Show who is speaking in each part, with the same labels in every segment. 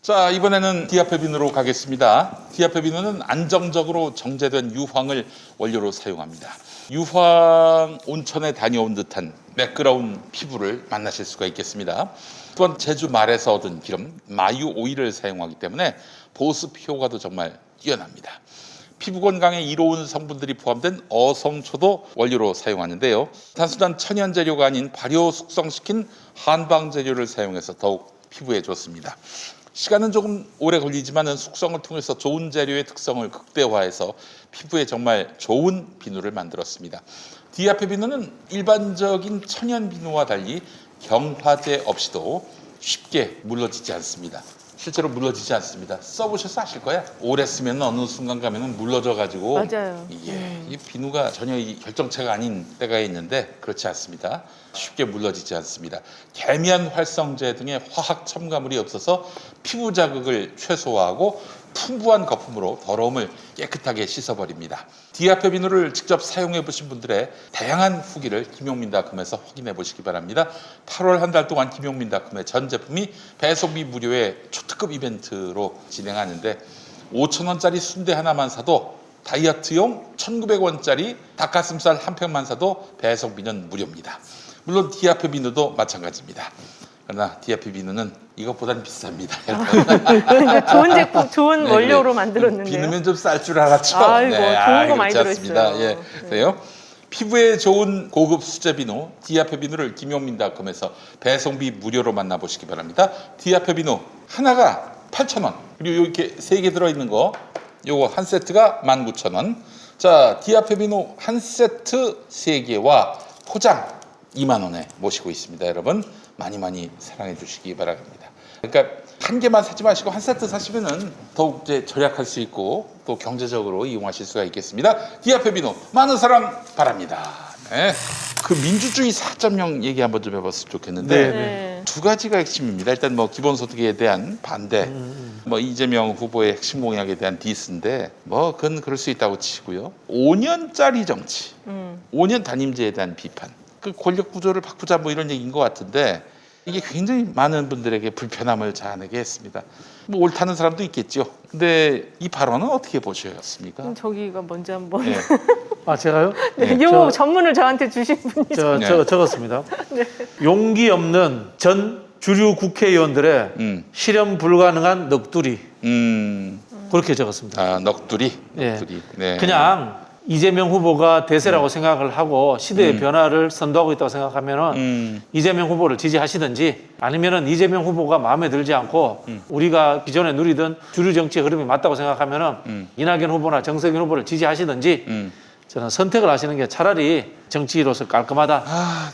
Speaker 1: 자, 이번에는 디아페빈으로 가겠습니다. 디아페빈은 안정적으로 정제된 유황을 원료로 사용합니다. 유황 온천에 다녀온 듯한 매끄러운 피부를 만나실 수가 있겠습니다. 또한 제주 말에서 얻은 기름, 마유 오일을 사용하기 때문에 보습 효과도 정말 뛰어납니다. 피부 건강에 이로운 성분들이 포함된 어성초도 원료로 사용하는데요. 단순한 천연 재료가 아닌 발효 숙성시킨 한방 재료를 사용해서 더욱 피부에 좋습니다. 시간은 조금 오래 걸리지만 숙성을 통해서 좋은 재료의 특성을 극대화해서 피부에 정말 좋은 비누를 만들었습니다. 디아페 비누는 일반적인 천연 비누와 달리 경화제 없이도 쉽게 물러지지 않습니다. 실제로 물러지지 않습니다. 써보셔서 아실 거야. 오래 쓰면 어느 순간 가면 물러져가지고
Speaker 2: 맞아요.
Speaker 1: 이 비누가 전혀 결정체가 아닌 때가 있는데 그렇지 않습니다. 쉽게 물러지지 않습니다. 계미한 활성제 등의 화학 첨가물이 없어서 피부 자극을 최소화하고 풍부한 거품으로 더러움을 깨끗하게 씻어버립니다. 디아페 비누를 직접 사용해 보신 분들의 다양한 후기를 김용민닷컴에서 확인해 보시기 바랍니다. 8월 한 달 동안 김용민닷컴의 전 제품이 배송비 무료의 초특급 이벤트로 진행하는데 5,000원짜리 순대 하나만 사도 다이어트용 1,900원짜리 닭가슴살 한 편만 사도 배송비는 무료입니다. 물론 디아페 비누도 마찬가지입니다. 그러나 디아페 비누는 이것보다는 비쌉니다.
Speaker 2: 좋은 제품, 좋은 원료로 만들었는데요.
Speaker 1: 비누면 좀 쌀 줄 알았죠.
Speaker 2: 아이고, 좋은 거 많이
Speaker 1: 그렇지
Speaker 2: 들어있어요.
Speaker 1: 않습니다. 예, 그래요. 피부에 좋은 고급 수제 비누 디아페 비누를 김용민닷컴에서 배송비 무료로 만나보시기 바랍니다. 디아페 비누 하나가 8,000원, 그리고 이렇게 3개 들어있는 거 요거 한 세트가 19,000원. 자, 디아페 비누 한 세트 3개와 포장 2만 원에 모시고 있습니다. 여러분 많이 사랑해 주시기 바랍니다. 그러니까 한 개만 사지 마시고 한 세트 사시면은 더욱 이제 절약할 수 있고 또 경제적으로 이용하실 수가 있겠습니다. 디아페 비누 많은 사랑 바랍니다. 네. 그 민주주의 4.0 얘기 한번 좀 해봤으면 좋겠는데
Speaker 2: 네.
Speaker 1: 두 가지가 핵심입니다. 일단 뭐 기본소득에 대한 반대, 뭐 이재명 후보의 핵심 공약에 대한 디스인데 뭐 그건 그럴 수 있다고 치고요. 5년짜리 정치, 5년 단임제에 대한 비판. 그 권력 구조를 바꾸자 뭐 이런 얘기인 것 같은데 이게 굉장히 많은 분들에게 불편함을 자아내게 했습니다. 뭐 옳다는 사람도 있겠죠. 근데 이 발언은 어떻게 보셨습니까?
Speaker 2: 저기가 먼저 한번.
Speaker 1: 네.
Speaker 3: 아, 제가요?
Speaker 2: 네, 요 전문을 저한테 주신 분이.
Speaker 3: 적었습니다. 네. 용기 없는 전 주류 국회의원들의 실현 불가능한 넋두리. 그렇게 적었습니다.
Speaker 1: 아, 넋두리.
Speaker 3: 네.
Speaker 1: 넋두리. 네.
Speaker 3: 그냥 이재명 후보가 대세라고 생각을 하고 시대의 변화를 선도하고 있다고 생각하면은 이재명 후보를 지지하시든지 아니면은 이재명 후보가 마음에 들지 않고 우리가 기존에 누리던 주류 정치의 흐름이 맞다고 생각하면은 이낙연 후보나 정세균 후보를 지지하시든지 저는 선택을 하시는 게 차라리 정치로서 깔끔하다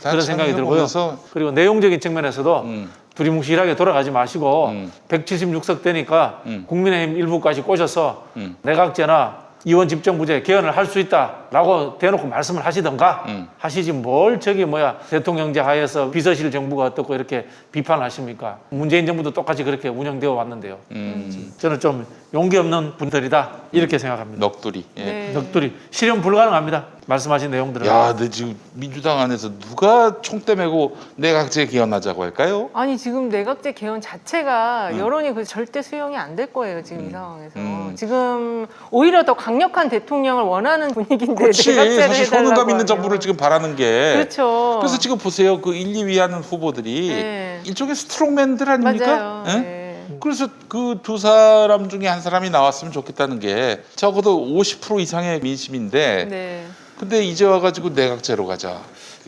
Speaker 3: 그런 생각이 들고요. 그리고 내용적인 측면에서도 두리뭉실하게 돌아가지 마시고 176석 되니까 국민의힘 일부까지 꼬셔서 내각제나 이원 집정부제 개헌을 할 수 있다라고 대놓고 말씀을 하시던가 하시지 뭘 대통령제 하에서 비서실 정부가 어떻고 이렇게 비판하십니까? 문재인 정부도 똑같이 그렇게 운영되어 왔는데요. 저는 좀 용기 없는 분들이다 이렇게 생각합니다.
Speaker 1: 넋두리. 예.
Speaker 2: 네.
Speaker 3: 넋두리 실현 불가능합니다. 말씀하신 내용들은.
Speaker 1: 야, 근데 지금 민주당 안에서 누가 총대 메고 내각제 개헌하자고 할까요?
Speaker 2: 아니 지금 내각제 개헌 자체가 여론이 절대 수용이 안 될 거예요 지금 이 상황에서. 지금 오히려 더 강력한 대통령을 원하는 분위기인데
Speaker 1: 그렇지.
Speaker 2: 내각제를
Speaker 1: 사실
Speaker 2: 해달라고
Speaker 1: 효능감 있는
Speaker 2: 하면.
Speaker 1: 정부를 지금 바라는 게.
Speaker 2: 그렇죠.
Speaker 1: 그래서 지금 보세요. 그 1, 2위 하는 후보들이
Speaker 2: 네.
Speaker 1: 일종의 스트롱맨들 아닙니까?
Speaker 2: 맞아요.
Speaker 1: 예?
Speaker 2: 네.
Speaker 1: 그래서 그 두 사람 중에 한 사람이 나왔으면 좋겠다는 게 적어도 50% 이상의 민심인데
Speaker 2: 네.
Speaker 1: 근데 이제 와가지고 내각제로 가자.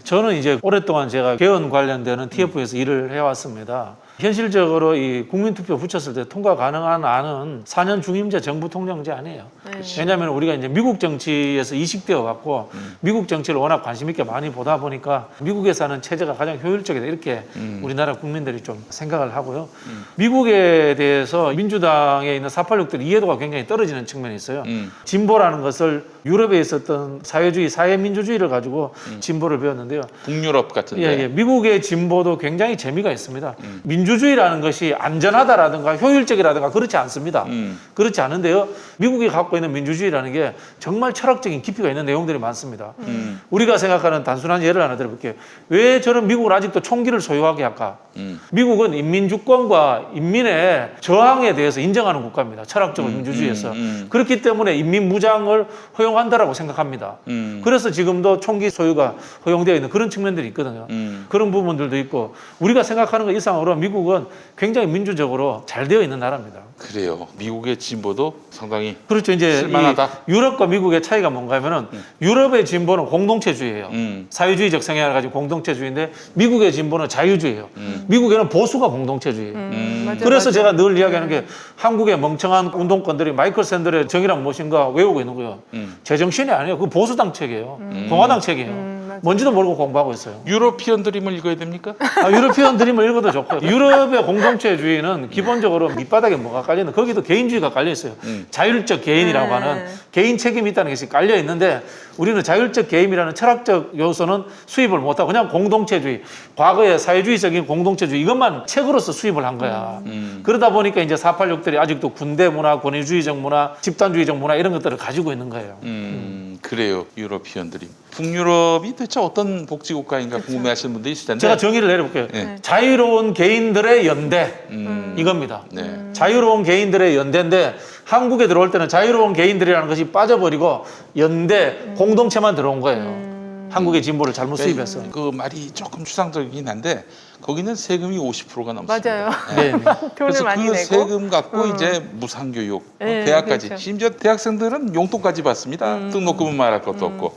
Speaker 3: 저는 이제 오랫동안 제가 개헌 관련되는 TF에서 일을 해왔습니다. 현실적으로 이 국민투표 붙였을 때 통과 가능한 안은 4년 중임제 정부 통령제 아니에요.
Speaker 2: 네.
Speaker 3: 왜냐하면 우리가 이제 미국 정치에서 이식되어 갖고 미국 정치를 워낙 관심 있게 많이 보다 보니까 미국에서 하는 체제가 가장 효율적이다 이렇게 우리나라 국민들이 좀 생각을 하고요. 미국에 대해서 민주당에 있는 486들의 이해도가 굉장히 떨어지는 측면이 있어요. 진보라는 것을 유럽에 있었던 사회주의, 사회민주주의를 가지고 진보를 배웠는데요.
Speaker 1: 북유럽 같은데.
Speaker 3: 예, 미국의 진보도 굉장히 재미가 있습니다. 민주주의라는 것이 안전하다라든가 효율적이라든가 그렇지 않습니다. 그렇지 않은데요. 미국이 갖고 있는 민주주의라는 게 정말 철학적인 깊이가 있는 내용들이 많습니다. 우리가 생각하는 단순한 예를 하나 들어볼게요. 왜 저는 미국을 아직도 총기를 소유하게 할까? 미국은 인민주권과 인민의 저항에 대해서 인정하는 국가입니다. 철학적으로 민주주의에서. 그렇기 때문에 인민무장을 허용한다라고 생각합니다. 그래서 지금도 총기 소유가 허용되어 있는 그런 측면들이 있거든요. 그런 부분들도 있고 우리가 생각하는 것 이상으로 미국은 굉장히 민주적으로 잘 되어 있는 나라입니다.
Speaker 1: 그래요. 미국의 진보도 상당히
Speaker 3: 그렇죠. 이제
Speaker 1: 쓸만하다.
Speaker 3: 이 유럽과 미국의 차이가 뭔가 하면은 유럽의 진보는 공동체주의예요. 사회주의적 성향을 가진 공동체주의인데 미국의 진보는 자유주의예요. 미국에는 보수가 공동체주의예요.
Speaker 2: 맞아,
Speaker 3: 그래서
Speaker 2: 맞아.
Speaker 3: 제가 늘 이야기하는 게 한국의 멍청한 운동권들이 마이클 샌들의 정의란 무엇인가 외우고 있는 거예요. 제정신이 아니에요. 그 보수당 책이에요. 공화당 책이에요.
Speaker 2: 맞아.
Speaker 3: 뭔지도 모르고 공부하고 있어요.
Speaker 1: 유로피언 드림을 읽어야 됩니까?
Speaker 3: 유러피언 드림을 읽어도 좋고요. 유럽의 공동체주의는 기본적으로 밑바닥에 뭐가 깔려있는 거기도 개인주의가 깔려있어요. 자율적 개인이라고 하는 개인 책임이 있다는 것이 깔려있는데 우리는 자율적 개인이라는 철학적 요소는 수입을 못하고 그냥 공동체주의, 과거의 사회주의적인 공동체주의 이것만 책으로서 수입을 한 거야. 그러다 보니까 이제 486들이 아직도 군대 문화, 권위주의적 문화, 집단주의적 문화 이런 것들을 가지고 있는 거예요.
Speaker 1: 그래요. 유로피언 드림. 북유럽이 대체 어떤 복지국가인가 궁금해하시는 분들이 있을 텐데
Speaker 3: 제가 정의를 내려볼게요.
Speaker 1: 네.
Speaker 3: 자유로운 개인들의 연대 이겁니다.
Speaker 1: 네.
Speaker 3: 자유로운 개인들의 연대인데 한국에 들어올 때는 자유로운 개인들이라는 것이 빠져버리고 연대 공동체만 들어온 거예요. 한국의 진보를 잘못 수입해서.
Speaker 1: 그 말이 조금 추상적이긴 한데 거기는 세금이 50%가 넘습니다.
Speaker 2: 맞아요.
Speaker 3: 네.
Speaker 2: 돈을
Speaker 1: 그래서
Speaker 2: 많이
Speaker 1: 그
Speaker 2: 내고.
Speaker 1: 세금 갖고 이제 무상교육,
Speaker 2: 네,
Speaker 1: 대학까지
Speaker 2: 그렇죠.
Speaker 1: 심지어 대학생들은 용돈까지 받습니다. 등록금은 말할 것도 없고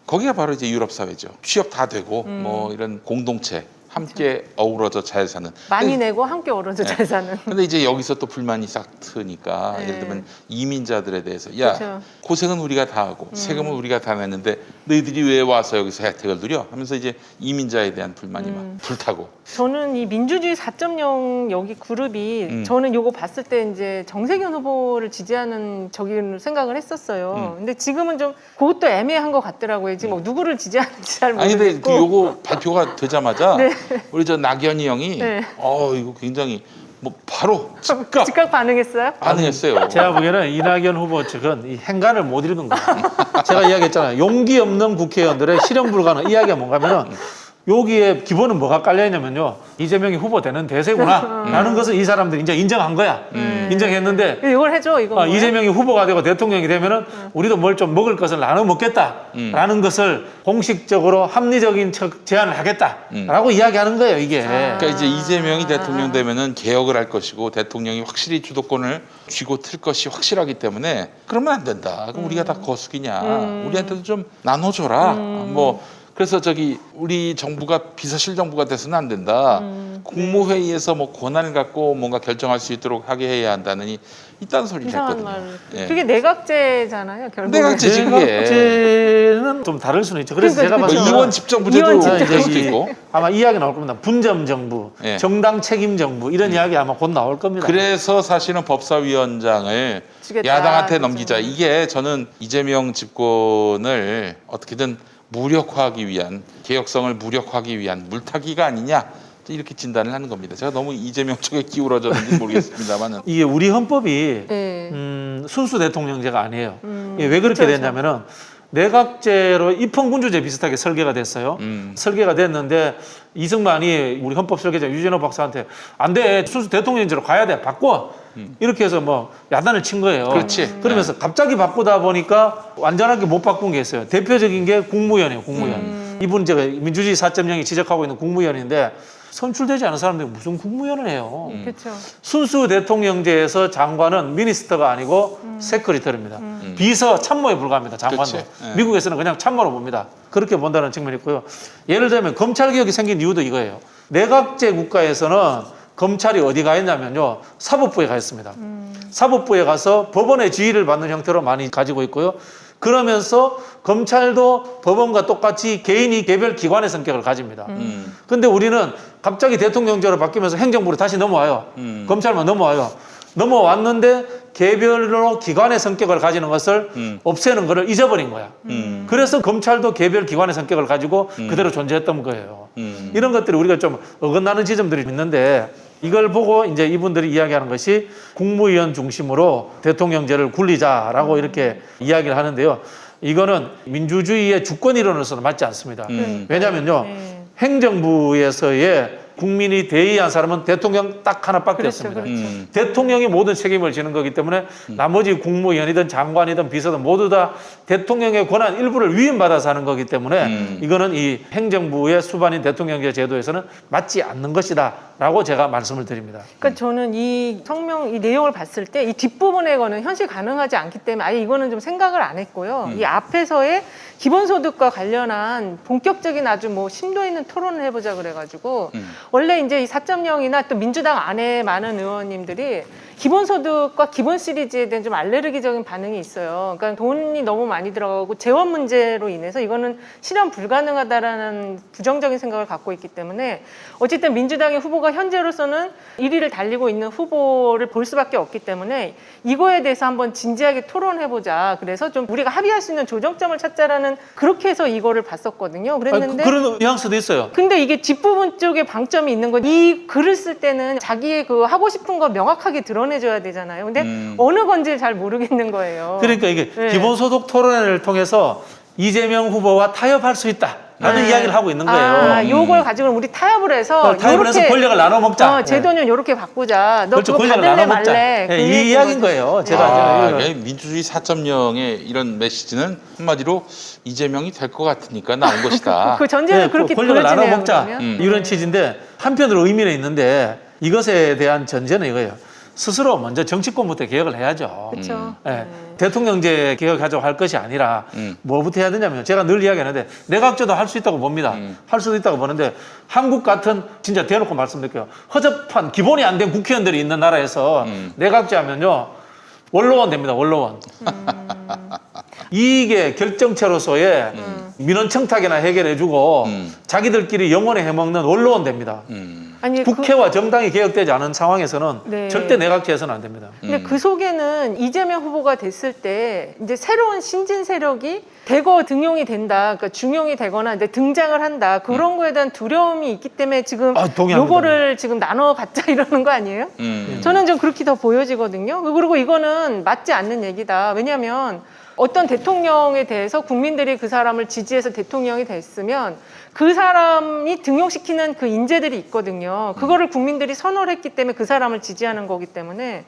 Speaker 1: 거기가 바로 이제 유럽 사회죠. 취업 다 되고 뭐 이런 공동체 함께 어우러져 잘 사는.
Speaker 2: 많이 내고 함께 어우러져 잘 사는.
Speaker 1: 근데 이제 여기서 또 불만이 싹 트니까
Speaker 2: 네.
Speaker 1: 예를 들면 이민자들에 대해서 야
Speaker 2: 그렇죠.
Speaker 1: 고생은 우리가 다 하고 세금은 우리가 다 냈는데 너희들이 왜 와서 여기서 혜택을 누려? 하면서 이제 이민자에 대한 불만이 막 불타고.
Speaker 2: 저는 이 민주주의 4.0 여기 그룹이 저는 요거 봤을 때 이제 정세균 후보를 지지하는 저기를 생각을 했었어요. 근데 지금은 좀 그것도 애매한 것 같더라고요. 지금 뭐 누구를 지지하는지 잘
Speaker 1: 아니
Speaker 2: 모르겠고.
Speaker 1: 근데 그 요거 발표가 되자마자
Speaker 2: 네.
Speaker 1: 우리 저 낙연이 형이
Speaker 2: 네.
Speaker 1: 이거 굉장히 뭐 바로 즉각
Speaker 2: 즉각 반응했어요?
Speaker 1: 반응했어요.
Speaker 3: 제가 보기에는 이낙연 후보 측은 이 행간을 못 읽은 거예요. 제가 이야기했잖아요. 용기 없는 국회의원들의 실현 불가능 이야기가 뭔가 하면은 여기에 기본은 뭐가 깔려있냐면요. 이재명이 후보 되는 대세구나 라는 것을 이 사람들이 이제 인정한 거야. 인정했는데
Speaker 2: 이걸 해줘 이거. 뭐야?
Speaker 3: 이재명이 후보가 되고 대통령이 되면은 우리도 뭘 좀 먹을 것을 나눠 먹겠다라는 것을 공식적으로 합리적인 제안을 하겠다라고 이야기하는 거예요. 이게.
Speaker 1: 그러니까 이제 이재명이 대통령 되면은 개혁을 할 것이고 대통령이 확실히 주도권을 쥐고 틀 것이 확실하기 때문에 그러면 안 된다. 그럼 우리가 다 거수기냐. 우리한테도 좀 나눠줘라. 뭐 그래서 저기 우리 정부가 비서실 정부가 돼서는 안 된다. 국무회의에서 뭐 권한을 갖고 뭔가 결정할 수 있도록 하게 해야 한다느니 이딴 소리를
Speaker 2: 이상한
Speaker 1: 했거든요.
Speaker 2: 말을.
Speaker 1: 예.
Speaker 2: 그게 내각제잖아요. 결국에.
Speaker 1: 내각제지. 그게.
Speaker 3: 내각제는 좀 다를 수는 있죠. 그래서 제가
Speaker 1: 뭐
Speaker 3: 봤을 때는
Speaker 1: 이원 집정부제도
Speaker 2: 이원
Speaker 1: 그럴
Speaker 2: 집정부제.
Speaker 1: 수도 있고.
Speaker 3: 아마 이야기 나올 겁니다. 분점 정부,
Speaker 1: 예.
Speaker 3: 정당 책임 정부 이런 이야기 아마 곧 나올 겁니다.
Speaker 1: 그래서 사실은 법사위원장을
Speaker 2: 주겠다,
Speaker 1: 야당한테
Speaker 2: 그죠.
Speaker 1: 넘기자. 이게 저는 이재명 집권을 어떻게든 무력화하기 위한 개혁성을 무력화하기 위한 물타기가 아니냐 이렇게 진단을 하는 겁니다. 제가 너무 이재명 쪽에 기울어졌는지 모르겠습니다만은
Speaker 3: 이게 우리 헌법이
Speaker 2: 네.
Speaker 3: 순수 대통령제가 아니에요. 이게 왜 그렇게
Speaker 2: 그렇죠.
Speaker 3: 됐냐면은 내각제로 입헌군주제 비슷하게 설계가 됐어요. 설계가 됐는데 이승만이 우리 헌법 설계자 유진호 박사한테 안 돼, 순수 대통령제로 가야 돼, 바꿔. 이렇게 해서 뭐 야단을 친 거예요.
Speaker 1: 그렇지.
Speaker 3: 그러면서 갑자기 바꾸다 보니까 완전하게 못 바꾼 게 있어요. 대표적인 게 국무위원이에요, 국무위원. 이분 제가 민주주의 4.0이 지적하고 있는 국무위원인데 선출되지 않은 사람들이 무슨 국무위원을 해요.
Speaker 2: 그렇죠.
Speaker 3: 순수 대통령제에서 장관은 미니스터가 아니고 세크리터입니다. 비서 참모에 불과합니다. 장관도.
Speaker 1: 그치. 예.
Speaker 3: 미국에서는 그냥 참모로 봅니다. 그렇게 본다는 측면이 있고요. 예를 들면 검찰개혁이 생긴 이유도 이거예요. 내각제 국가에서는 검찰이 어디 가 있냐면요. 사법부에 가 있습니다. 사법부에 가서 법원의 지휘를 받는 형태로 많이 가지고 있고요. 그러면서 검찰도 법원과 똑같이 개인이 개별 기관의 성격을 가집니다. 근데 우리는 갑자기 대통령제로 바뀌면서 행정부로 다시 넘어와요. 검찰만 넘어와요. 넘어왔는데 개별로 기관의 성격을 가지는 것을 없애는 것을 잊어버린 거야. 그래서 검찰도 개별 기관의 성격을 가지고 그대로 존재했던 거예요. 이런 것들이 우리가 좀 어긋나는 지점들이 있는데 이걸 보고 이제 이분들이 이야기하는 것이 국무위원 중심으로 대통령제를 굴리자라고 이렇게 이야기를 하는데요. 이거는 민주주의의 주권 이론으로서는 맞지 않습니다. 왜냐하면요, 행정부에서의 국민이 대의한 사람은 대통령 딱 하나밖에
Speaker 2: 그렇죠,
Speaker 3: 없습니다.
Speaker 2: 그렇죠.
Speaker 3: 대통령이 모든 책임을 지는 거기 때문에 나머지 국무위원이든 장관이든 비서든 모두 다 대통령의 권한 일부를 위임받아서 하는 거기 때문에 이거는 이 행정부의 수반인 대통령제 제도에서는 맞지 않는 것이다라고 제가 말씀을 드립니다.
Speaker 2: 그러니까 저는 이 성명 이 내용을 봤을 때 이 뒷부분에 거는 현실 가능하지 않기 때문에 아예 이거는 좀 생각을 안 했고요. 이 앞에서의 기본소득과 관련한 본격적인 아주 뭐 심도 있는 토론을 해보자 그래가지고 원래 이제 이 4.0이나 또 민주당 안에 많은 의원님들이 기본소득과 기본 시리즈에 대한 좀 알레르기적인 반응이 있어요. 그러니까 돈이 너무 많이 들어가고 재원 문제로 인해서 이거는 실현 불가능하다라는 부정적인 생각을 갖고 있기 때문에 어쨌든 민주당의 후보가 현재로서는 1위를 달리고 있는 후보를 볼 수밖에 없기 때문에 이거에 대해서 한번 진지하게 토론해보자. 그래서 좀 우리가 합의할 수 있는 조정점을 찾자라는 그렇게 해서 이거를 봤었거든요. 그랬는데
Speaker 3: 그런 뉘앙스도 있어요.
Speaker 2: 근데 이게 뒷부분 쪽에 방점이 있는 건 이 글을 쓸 때는 자기의 그 하고 싶은 거 명확하게 드러내줘야 되잖아요. 근데 어느 건지 잘 모르겠는 거예요.
Speaker 3: 그러니까 이게
Speaker 2: 네.
Speaker 3: 기본소득 토론회를 통해서 이재명 후보와 타협할 수 있다라는
Speaker 2: 네.
Speaker 3: 이야기를 하고 있는 거예요.
Speaker 2: 아, 요걸 가지고 우리 타협을 해서
Speaker 3: 타협을 해서
Speaker 2: 요렇게,
Speaker 3: 권력을 나눠 먹자.
Speaker 2: 제도는 요렇게 바꾸자. 너
Speaker 3: 그렇죠.
Speaker 2: 그거
Speaker 3: 권력을
Speaker 2: 받을래
Speaker 3: 나눠 먹자.
Speaker 2: 말래.
Speaker 3: 네,
Speaker 2: 그
Speaker 3: 이
Speaker 2: 얘기인
Speaker 3: 이야기인
Speaker 2: 거지.
Speaker 3: 거예요. 제가
Speaker 1: 이게 민주주의 4.0의 이런 메시지는 한마디로 이재명이 될 것 같으니까 나온 것이다.
Speaker 2: 그 전제는 그렇게
Speaker 3: 권력을 나눠
Speaker 2: 보여지네요.
Speaker 3: 먹자.
Speaker 2: 그러면.
Speaker 3: 이런 취지인데 한편으로 의미는 있는데 이것에 대한 전제는 이거예요. 스스로 먼저 정치권부터 개혁을 해야죠.
Speaker 2: 그렇죠.
Speaker 3: 예, 대통령제 개혁하자고 할 것이 아니라 뭐부터 해야 되냐면 제가 늘 이야기하는데 내각제도 할 수 있다고 봅니다. 할 수도 있다고 보는데 한국 같은 진짜 대놓고 말씀드릴게요. 허접한 기본이 안 된 국회의원들이 있는 나라에서 내각제 하면요. 원로원 됩니다. 원로원. 이게 결정체로서의 민원 청탁이나 해결해주고 자기들끼리 영원히 해먹는 원로원 됩니다.
Speaker 2: 아니,
Speaker 3: 국회와 정당이 개혁되지 않은 상황에서는
Speaker 2: 네.
Speaker 3: 절대 내각제에서는 안 됩니다.
Speaker 2: 근데 그 속에는 이재명 후보가 됐을 때 이제 새로운 신진 세력이 대거 등용이 된다, 그러니까 중용이 되거나 이제 등장을 한다 그런 거에 대한 두려움이 있기 때문에 지금
Speaker 3: 동의합니다.
Speaker 2: 요거를 지금 나눠 갖자 이러는 거 아니에요? 저는 좀 그렇게 더 보여지거든요. 그리고 이거는 맞지 않는 얘기다. 왜냐하면 어떤 대통령에 대해서 국민들이 그 사람을 지지해서 대통령이 됐으면 그 사람이 등용시키는 그 인재들이 있거든요. 그거를 국민들이 선호를 했기 때문에 그 사람을 지지하는 거기 때문에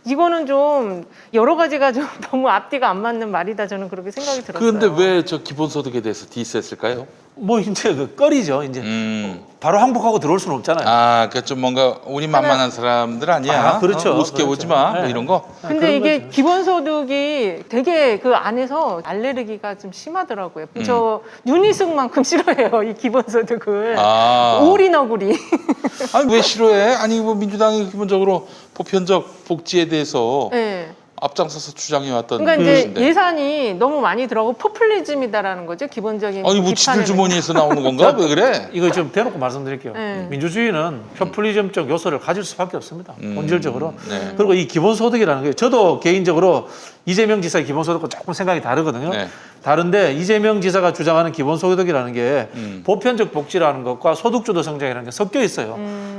Speaker 2: 이거는 좀 여러 가지가 좀 너무 앞뒤가 안 맞는 말이다. 저는 그렇게 생각이 들었어요.
Speaker 1: 그런데 왜 저 기본소득에 대해서 디스했을까요?
Speaker 3: 뭐 이제 그 꺼리죠. 이제 바로 항복하고 들어올 수는 없잖아요.
Speaker 1: 아, 그 좀 뭔가 우리 만만한 사람들 아니야.
Speaker 3: 아, 그렇죠.
Speaker 1: 우습게 보지 마. 뭐
Speaker 3: 네.
Speaker 1: 이런 거.
Speaker 2: 근데
Speaker 3: 그런
Speaker 2: 이게
Speaker 3: 거죠.
Speaker 2: 기본소득이 되게 그 안에서 알레르기가 좀 심하더라고요. 저 윤희숙만큼 싫어해요. 이 기본소득을.
Speaker 1: 아.
Speaker 2: 오리너구리.
Speaker 1: 아니 왜 싫어해? 아니 뭐 민주당이 기본적으로 보편적 복지에 대해서
Speaker 2: 네.
Speaker 1: 앞장서서 주장해왔던
Speaker 2: 그러니까 이제
Speaker 1: 것인데.
Speaker 2: 예산이 너무 많이 들어가고 포퓰리즘이다라는 거죠. 기본적인
Speaker 1: 아니 뭐 지들
Speaker 2: 비판에는.
Speaker 1: 주머니에서 나오는 건가? 왜 그래?
Speaker 3: 이거 좀 대놓고 말씀드릴게요.
Speaker 2: 네.
Speaker 3: 민주주의는 포퓰리즘적 요소를 가질 수밖에 없습니다. 본질적으로.
Speaker 1: 네.
Speaker 3: 그리고 이 기본소득이라는 게 저도 개인적으로 이재명 지사의 기본소득과 조금 생각이 다르거든요.
Speaker 1: 네.
Speaker 3: 다른데 이재명 지사가 주장하는 기본소득이라는 게 보편적 복지라는 것과 소득주도 성장이라는 게 섞여 있어요.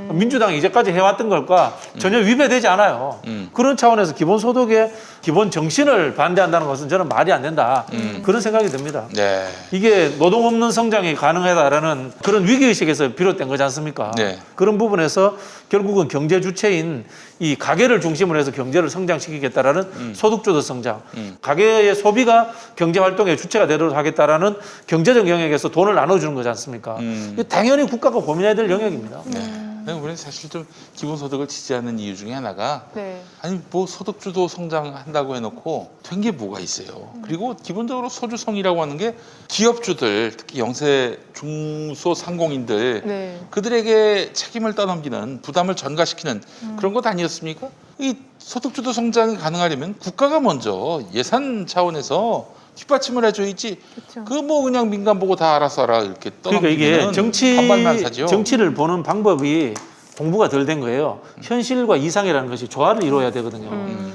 Speaker 3: 민주당이 이제까지 해왔던 것과 전혀 위배되지 않아요. 그런 차원에서 기본소득의 기본 정신을 반대한다는 것은 저는 말이 안 된다. 그런 생각이 듭니다.
Speaker 1: 네.
Speaker 3: 이게 노동 없는 성장이 가능하다라는 그런 위기의식에서 비롯된 거지 않습니까?
Speaker 1: 네.
Speaker 3: 그런 부분에서 결국은 경제 주체인 이 가계를 중심으로 해서 경제를 성장시키겠다라는 소득주도 성장, 가계의 소비가 경제활동의 주체가 되도록 하겠다라는 경제적 영역에서 돈을 나눠주는 거지 않습니까? 이게 당연히 국가가 고민해야 될 영역입니다.
Speaker 1: 네. 우리는 사실 좀 기본소득을 지지하는 이유 중에 하나가
Speaker 2: 네.
Speaker 1: 아니 뭐 소득주도 성장한다고 해놓고 된 게 뭐가 있어요. 그리고 기본적으로 소주성이라고 하는 게 기업주들 특히 영세 중소상공인들
Speaker 2: 네.
Speaker 1: 그들에게 책임을 떠넘기는 부담을 전가시키는 그런 것 아니었습니까? 이 소득주도 성장이 가능하려면 국가가 먼저 예산 차원에서 뒷받침을 해줘야지.
Speaker 2: 그렇죠.
Speaker 1: 그 뭐 그냥 민간 보고 다 알아서 하라 이렇게
Speaker 3: 그러니까
Speaker 1: 떠넘기면
Speaker 3: 이게
Speaker 1: 반발만사죠.
Speaker 3: 정치를 보는 방법이 공부가 덜 된 거예요. 현실과 이상이라는 것이 조화를 이루어야 되거든요.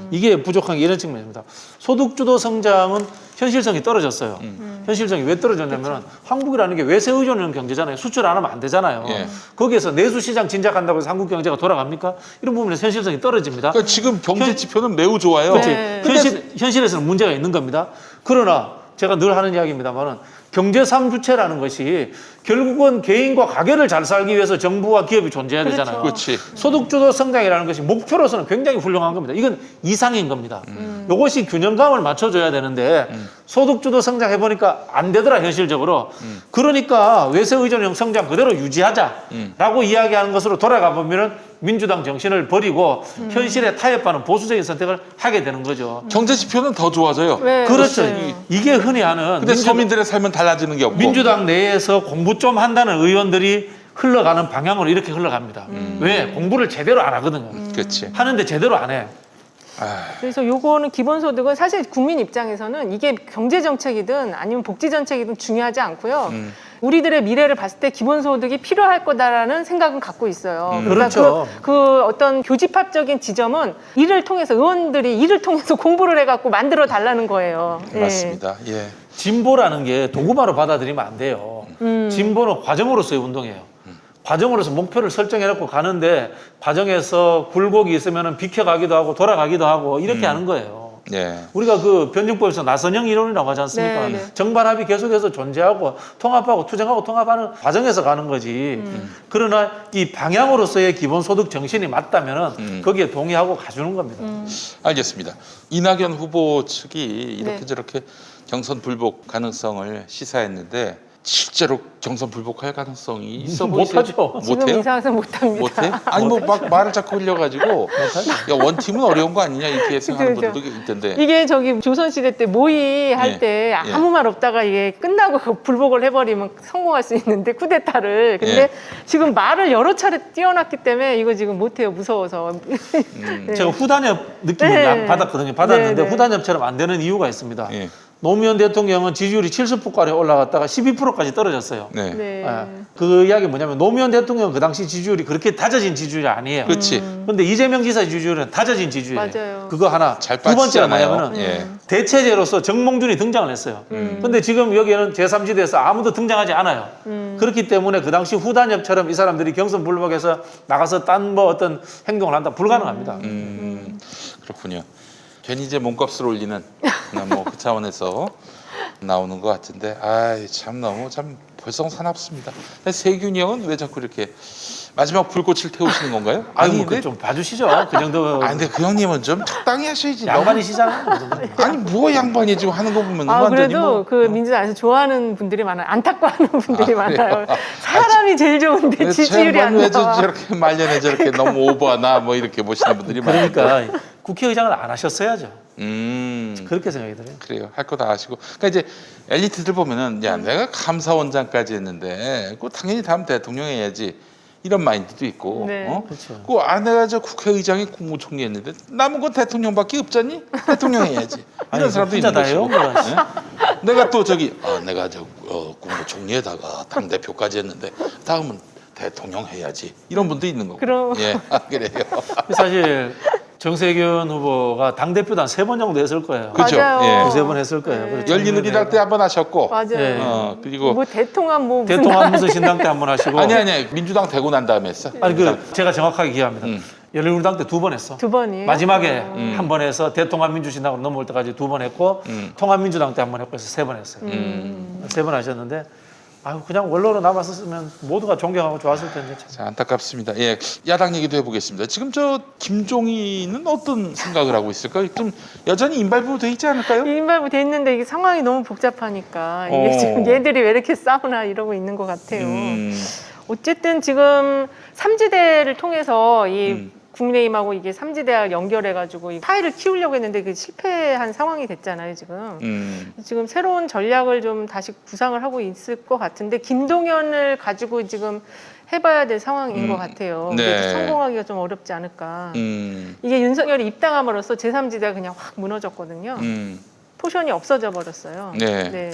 Speaker 3: 이게 부족한 게 이런 측면입니다. 소득주도 성장은 현실성이 떨어졌어요. 현실성이 왜 떨어졌냐면 한국이라는 게 외세 의존형 경제잖아요. 수출 안 하면 안 되잖아요.
Speaker 1: 예.
Speaker 3: 거기에서 내수 시장 진작한다고 해서 한국 경제가 돌아갑니까? 이런 부분에서 현실성이 떨어집니다.
Speaker 1: 그러니까 지금 경제 지표는 매우 좋아요.
Speaker 3: 그렇지.
Speaker 2: 네.
Speaker 3: 현실에서는 문제가 있는 겁니다. 그러나 제가 늘 하는 이야기입니다만은 경제 3주체라는 것이 결국은 개인과 가게를 잘 살기 위해서 정부와 기업이 존재해야
Speaker 2: 그렇죠.
Speaker 3: 되잖아요.
Speaker 1: 그렇지.
Speaker 3: 소득주도 성장이라는 것이 목표로서는 굉장히 훌륭한 겁니다. 이건 이상인 겁니다. 이것이 균형감을 맞춰줘야 되는데 소득주도 성장 해보니까 안 되더라 현실적으로. 그러니까 외세 의존형 성장 그대로 유지하자라고 이야기하는 것으로 돌아가 보면은 민주당 정신을 버리고 현실에 타협하는 보수적인 선택을 하게 되는 거죠.
Speaker 1: 경제 지표는 더 좋아져요.
Speaker 2: 네,
Speaker 3: 그렇죠.
Speaker 2: 맞아요.
Speaker 3: 이게 흔히 하는
Speaker 1: 근데 서민들의 삶은 달라지는 게 없고.
Speaker 3: 민주당 내에서 공부 좀 한다는 의원들이 흘러가는 방향으로 이렇게 흘러갑니다. 왜? 공부를 제대로 안 하거든요.
Speaker 1: 그렇지.
Speaker 3: 하는데 제대로 안 해.
Speaker 2: 그래서 요거는 기본소득은 사실 국민 입장에서는 이게 경제 정책이든 아니면 복지 정책이든 중요하지 않고요. 우리들의 미래를 봤을 때 기본소득이 필요할 거다라는 생각은 갖고 있어요. 그러니까
Speaker 3: 그렇죠.
Speaker 2: 그 어떤 교집합적인 지점은 이를 통해서 의원들이 이를 통해서 공부를 해갖고 만들어 달라는 거예요. 예.
Speaker 1: 맞습니다. 예.
Speaker 3: 진보라는 게 도구마로 받아들이면 안 돼요. 진보는 과정으로서의 운동이에요. 과정으로서 목표를 설정해놓고 가는데 과정에서 굴곡이 있으면 비켜가기도 하고 돌아가기도 하고 이렇게 하는 거예요.
Speaker 1: 예.
Speaker 3: 우리가 그 변증법에서 나선형 이론이라고 하지 않습니까?
Speaker 2: 네, 네.
Speaker 3: 정반합이 계속해서 존재하고 통합하고 투쟁하고 통합하는 과정에서 가는 거지. 그러나 이 방향으로서의 기본소득 정신이 맞다면 거기에 동의하고 가주는 겁니다.
Speaker 1: 알겠습니다. 이낙연 후보 측이 이렇게
Speaker 2: 네.
Speaker 1: 저렇게 경선 불복 가능성을 시사했는데 실제로 경선 불복할 가능성이 있어 보이세요?
Speaker 3: 못하죠.
Speaker 2: 지금
Speaker 1: 못해요?
Speaker 2: 이상해서 못합니다.
Speaker 1: 못해? 아니 뭐 막 말을 자꾸 흘려가지고 야 원팀은 어려운 거 아니냐 이렇게 생각하는
Speaker 2: 그죠.
Speaker 1: 분들도 있던데.
Speaker 2: 이게 저기 조선시대 때 모의할
Speaker 1: 예.
Speaker 2: 때
Speaker 1: 예.
Speaker 2: 아무 말 없다가 이게 끝나고 불복을 해버리면 성공할 수 있는데 쿠데타를. 근데
Speaker 1: 예.
Speaker 2: 지금 말을 여러 차례 띄워놨기 때문에 이거 지금 못해요. 무서워서. 네.
Speaker 3: 제가 후단협 느낌을
Speaker 2: 네.
Speaker 3: 받았거든요. 받았는데
Speaker 2: 네, 네.
Speaker 3: 후단협처럼 안 되는 이유가 있습니다.
Speaker 1: 예.
Speaker 3: 노무현 대통령은 지지율이 70%까지 올라갔다가 12%까지 떨어졌어요.
Speaker 1: 네.
Speaker 2: 네.
Speaker 3: 예. 그 이야기 뭐냐면 노무현 대통령 그 당시 지지율이 그렇게 다져진 지지율이 아니에요.
Speaker 1: 그렇지.
Speaker 3: 근데 이재명 지사 지지율은 다져진 지지율이에요.
Speaker 2: 맞아요.
Speaker 3: 그거 하나.
Speaker 1: 잘
Speaker 3: 두 번째는
Speaker 1: 빠지잖아요.
Speaker 3: 뭐냐면은
Speaker 1: 예.
Speaker 3: 대체제로서 정몽준이 등장을 했어요. 근데 지금 여기에는 제3지대에서 아무도 등장하지 않아요. 그렇기 때문에 그 당시 후단협처럼 이 사람들이 경선 불복해서 나가서 딴 뭐 어떤 행동을 한다 불가능합니다.
Speaker 1: 그렇군요. 괜히 이제 몸값을 올리는 뭐 그 차원에서 나오는 것 같은데 아이 참 너무 참 볼썽사납습니다. 세균이 형은 왜 자꾸 이렇게 마지막 불꽃을 태우시는 건가요?
Speaker 3: 아니
Speaker 1: 근데
Speaker 3: 좀 봐주시죠. 그 정도
Speaker 1: 아 근데 그 형님은 좀 적당히 하셔야지.
Speaker 3: 양반이시잖아요.
Speaker 1: 아니 뭐 양반이 지금 하는 거 보면
Speaker 2: 아,
Speaker 1: 완전히
Speaker 2: 그래도
Speaker 1: 뭐
Speaker 2: 그 민주당에서 좋아하는 분들이 많아요. 안타까워하는 분들이
Speaker 1: 아, 그래요?
Speaker 2: 많아요. 사람이 제일 좋은데 지지율이 안
Speaker 1: 왜
Speaker 2: 나와.
Speaker 1: 저렇게 말년에 저렇게 너무 오버하나 뭐 이렇게 보시는 분들이 많아요.
Speaker 3: 그러니까 국회의장을 안 하셨어야죠.
Speaker 1: 음.
Speaker 3: 그렇게 생각이 들어요.
Speaker 1: 그래요. 할 거 다 하시고. 그러니까 이제 엘리트들 보면은 야 내가 감사원장까지 했는데 그 당연히 다음 대통령 해야지 이런 마인드도 있고.
Speaker 2: 네.
Speaker 1: 어?
Speaker 3: 그렇죠.
Speaker 1: 그 아내가 저 국회의장이 국무총리 했는데 남은 건 대통령밖에 없잖니? 대통령 해야지. 이런 사람도
Speaker 3: 혼자
Speaker 1: 있는
Speaker 3: 다 해요.
Speaker 1: 것이고. 예? 내가 또 저기 내가 저 국무총리에다가 당 대표까지 했는데 다음은 대통령 해야지. 이런 분도 있는 거고.
Speaker 2: 그럼.
Speaker 1: 예. 그래요.
Speaker 3: 사실 정세균 후보가 당대표도 한 3번 정도 했을 거예요.
Speaker 1: 그죠?
Speaker 2: 맞아요.
Speaker 1: 예.
Speaker 3: 두세 번 했을 거예요.
Speaker 2: 네.
Speaker 3: 그렇죠.
Speaker 1: 열린우리당 때 한 번 하셨고.
Speaker 2: 맞아요.
Speaker 3: 예.
Speaker 1: 그리고
Speaker 2: 뭐 대통합 뭐 무슨
Speaker 3: 대통합 무슨 신당 때 한 번 하시고.
Speaker 1: 아니 민주당 되고 난 다음에 했어.
Speaker 3: 아니 그 제가 정확하게 기억합니다.
Speaker 1: 음.
Speaker 3: 열린우리당 때 2번 했어.
Speaker 2: 두 번이에요?
Speaker 3: 마지막에 한 번 해서 대통합민주신당으로 넘어올 때까지 2번 했고 통합민주당 때 한 번 했고 해서 3번 했어요. 3번 하셨는데 아유 그냥 원로로 남았었으면 모두가 존경하고 좋았을 텐데 참.
Speaker 1: 자, 안타깝습니다. 예, 야당 얘기도 해보겠습니다. 지금 저 김종인은 어떤 생각을 하고 있을까요? 좀 여전히 인발부 돼 있지 않을까요?
Speaker 2: 인발부 돼 있는데 이게 상황이 너무 복잡하니까 이게 지금 얘들이 왜 이렇게 싸우나 이러고 있는 것 같아요. 어쨌든 지금 삼지대를 통해서 이 국민의힘하고 이게 삼지대와 연결해가지고 이 파일을 키우려고 했는데 그 실패한 상황이 됐잖아요 지금. 지금 새로운 전략을 좀 다시 구상을 하고 있을 것 같은데 김동연을 가지고 지금 해봐야 될 상황인 것 같아요.
Speaker 1: 네.
Speaker 2: 그래서 성공하기가 좀 어렵지 않을까. 이게 윤석열이 입당함으로써 제3지대가 그냥 확 무너졌거든요. 포션이 없어져 버렸어요.
Speaker 1: 네.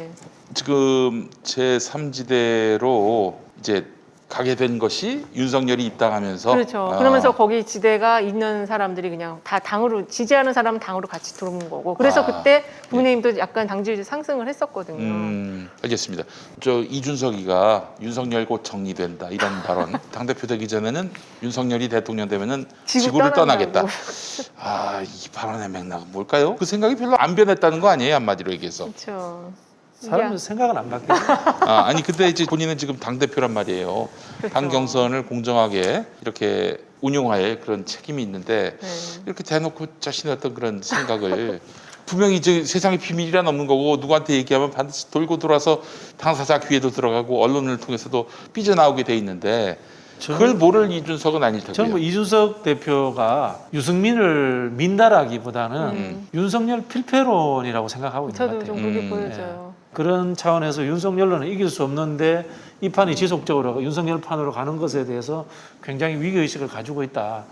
Speaker 1: 지금 제3지대로 이제 가게 된 것이 윤석열이 입당하면서
Speaker 2: 그렇죠. 그러면서 거기 지대가 있는 사람들이 그냥 다 당으로 지지하는 사람은 당으로 같이 들어온 거고. 그래서 그때 국민의힘도 약간 당 지지율이 상승을 했었거든요.
Speaker 1: 알겠습니다. 저 이준석이가 윤석열 곧 정리된다 이런 발언. 당대표 되기 전에는 윤석열이 대통령 되면은 지구를 떠나겠다. 이 발언의 맥락은 뭘까요? 그 생각이 별로 안 변했다는 거 아니에요, 한마디로 얘기해서.
Speaker 2: 그렇죠.
Speaker 3: 사람은 생각은 안 바뀌죠.
Speaker 1: 아니 근데 이제 본인은 지금 당 대표란 말이에요.
Speaker 2: 그렇죠.
Speaker 1: 당 경선을 공정하게 이렇게 운용할 그런 책임이 있는데
Speaker 2: 네.
Speaker 1: 이렇게 대놓고 자신의 어떤 그런 생각을 분명히 이제 세상에 비밀이란 없는 거고 누구한테 얘기하면 반드시 돌고 돌아서 당사자 귀에도 들어가고 언론을 통해서도 삐져나오게 돼 있는데 그걸 모를 이준석은 아닐 테고요.
Speaker 3: 저는 뭐 이준석 대표가 유승민을 민다라기보다는 윤석열 필패론이라고 생각하고 있는 것
Speaker 2: 저도
Speaker 3: 같아요.
Speaker 2: 좀 그렇게 보여져요.
Speaker 3: 그런 차원에서 윤석열로는 이길 수 없는데 이 판이 지속적으로 윤석열 판으로 가는 것에 대해서 굉장히 위기의식을 가지고 있다.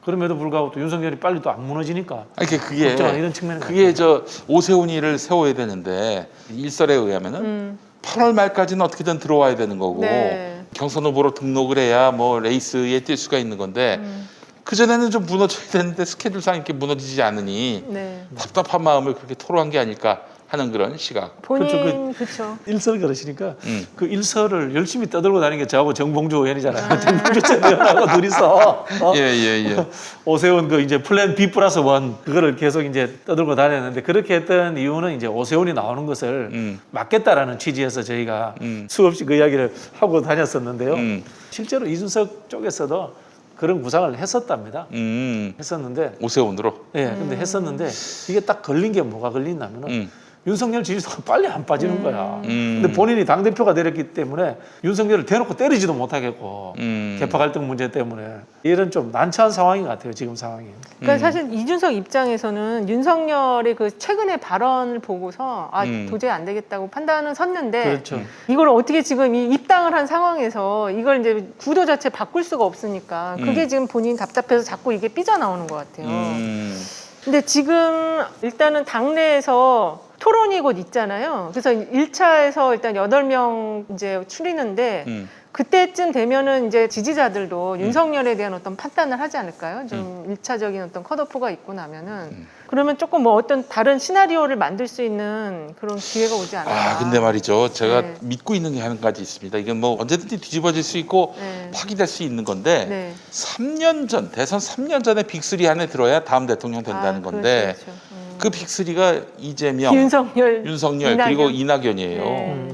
Speaker 3: 그럼에도 불구하고 또 윤석열이 빨리 또 안 무너지니까
Speaker 1: 아니 그게
Speaker 3: 걱정하는 이런 측면이
Speaker 1: 그게 저 오세훈이를 세워야 되는데 일설에 의하면은 8월 말까지는 어떻게든 들어와야 되는 거고
Speaker 2: 네.
Speaker 1: 경선 후보로 등록을 해야 뭐 레이스에 뛸 수가 있는 건데 그 전에는 좀 무너져야 되는데 스케줄상 이렇게 무너지지 않으니
Speaker 2: 네.
Speaker 1: 답답한 마음을 그렇게 토로한 게 아닐까 하는 그런 시각.
Speaker 2: 본인 그렇죠.
Speaker 3: 일설 그러시니까 그 일설을 열심히 떠들고 다니는 게 저하고 정봉주 의원이잖아요. 정봉주 전 의원하고 둘이서
Speaker 1: 예.
Speaker 3: 오세훈 그 이제 플랜 B 플러스 원 그거를 계속 이제 떠들고 다녔는데 그렇게 했던 이유는 이제 오세훈이 나오는 것을 막겠다라는 취지에서 저희가 수없이 그 이야기를 하고 다녔었는데요. 실제로 이준석 쪽에서도 그런 구상을 했었답니다. 했었는데
Speaker 1: 오세훈으로.
Speaker 3: 근데 했었는데 이게 딱 걸린 게 뭐가 걸리냐면은 윤석열 지지도가 빨리 안 빠지는 거야. 근데 본인이 당대표가 되었기 때문에 윤석열을 대놓고 때리지도 못하겠고 개파 갈등 문제 때문에 이런 좀 난처한 상황인 것 같아요. 지금 상황이.
Speaker 2: 그러니까 사실 이준석 입장에서는 윤석열의 그 최근의 발언을 보고서 도저히 안 되겠다고 판단은 섰는데
Speaker 3: 그렇죠.
Speaker 2: 이걸 어떻게 지금 이 입당을 한 상황에서 이걸 이제 구도 자체 바꿀 수가 없으니까 그게 지금 본인 답답해서 자꾸 이게 삐져나오는 것 같아요. 근데 지금 일단은 당내에서 토론이 곧 있잖아요. 그래서 1차에서 일단 8명 이제 추리는데 그때쯤 되면은 이제 지지자들도 윤석열에 대한 어떤 판단을 하지 않을까요? 좀 1차적인 어떤 컷오프가 있고 나면은 그러면 조금 뭐 어떤 다른 시나리오를 만들 수 있는 그런 기회가 오지 않을까.
Speaker 1: 근데 말이죠. 제가
Speaker 2: 네.
Speaker 1: 믿고 있는 게 한 가지 있습니다. 이건 뭐 언제든지 뒤집어질 수 있고
Speaker 2: 네.
Speaker 1: 파기될 수 있는 건데
Speaker 2: 네.
Speaker 1: 3년 전 대선 3년 전에 빅3 안에 들어야 다음 대통령 된다는 건데
Speaker 2: 그렇죠.
Speaker 1: 그 빅3가 이재명,
Speaker 2: 윤석열,
Speaker 1: 그리고 이낙연이에요.
Speaker 2: 네.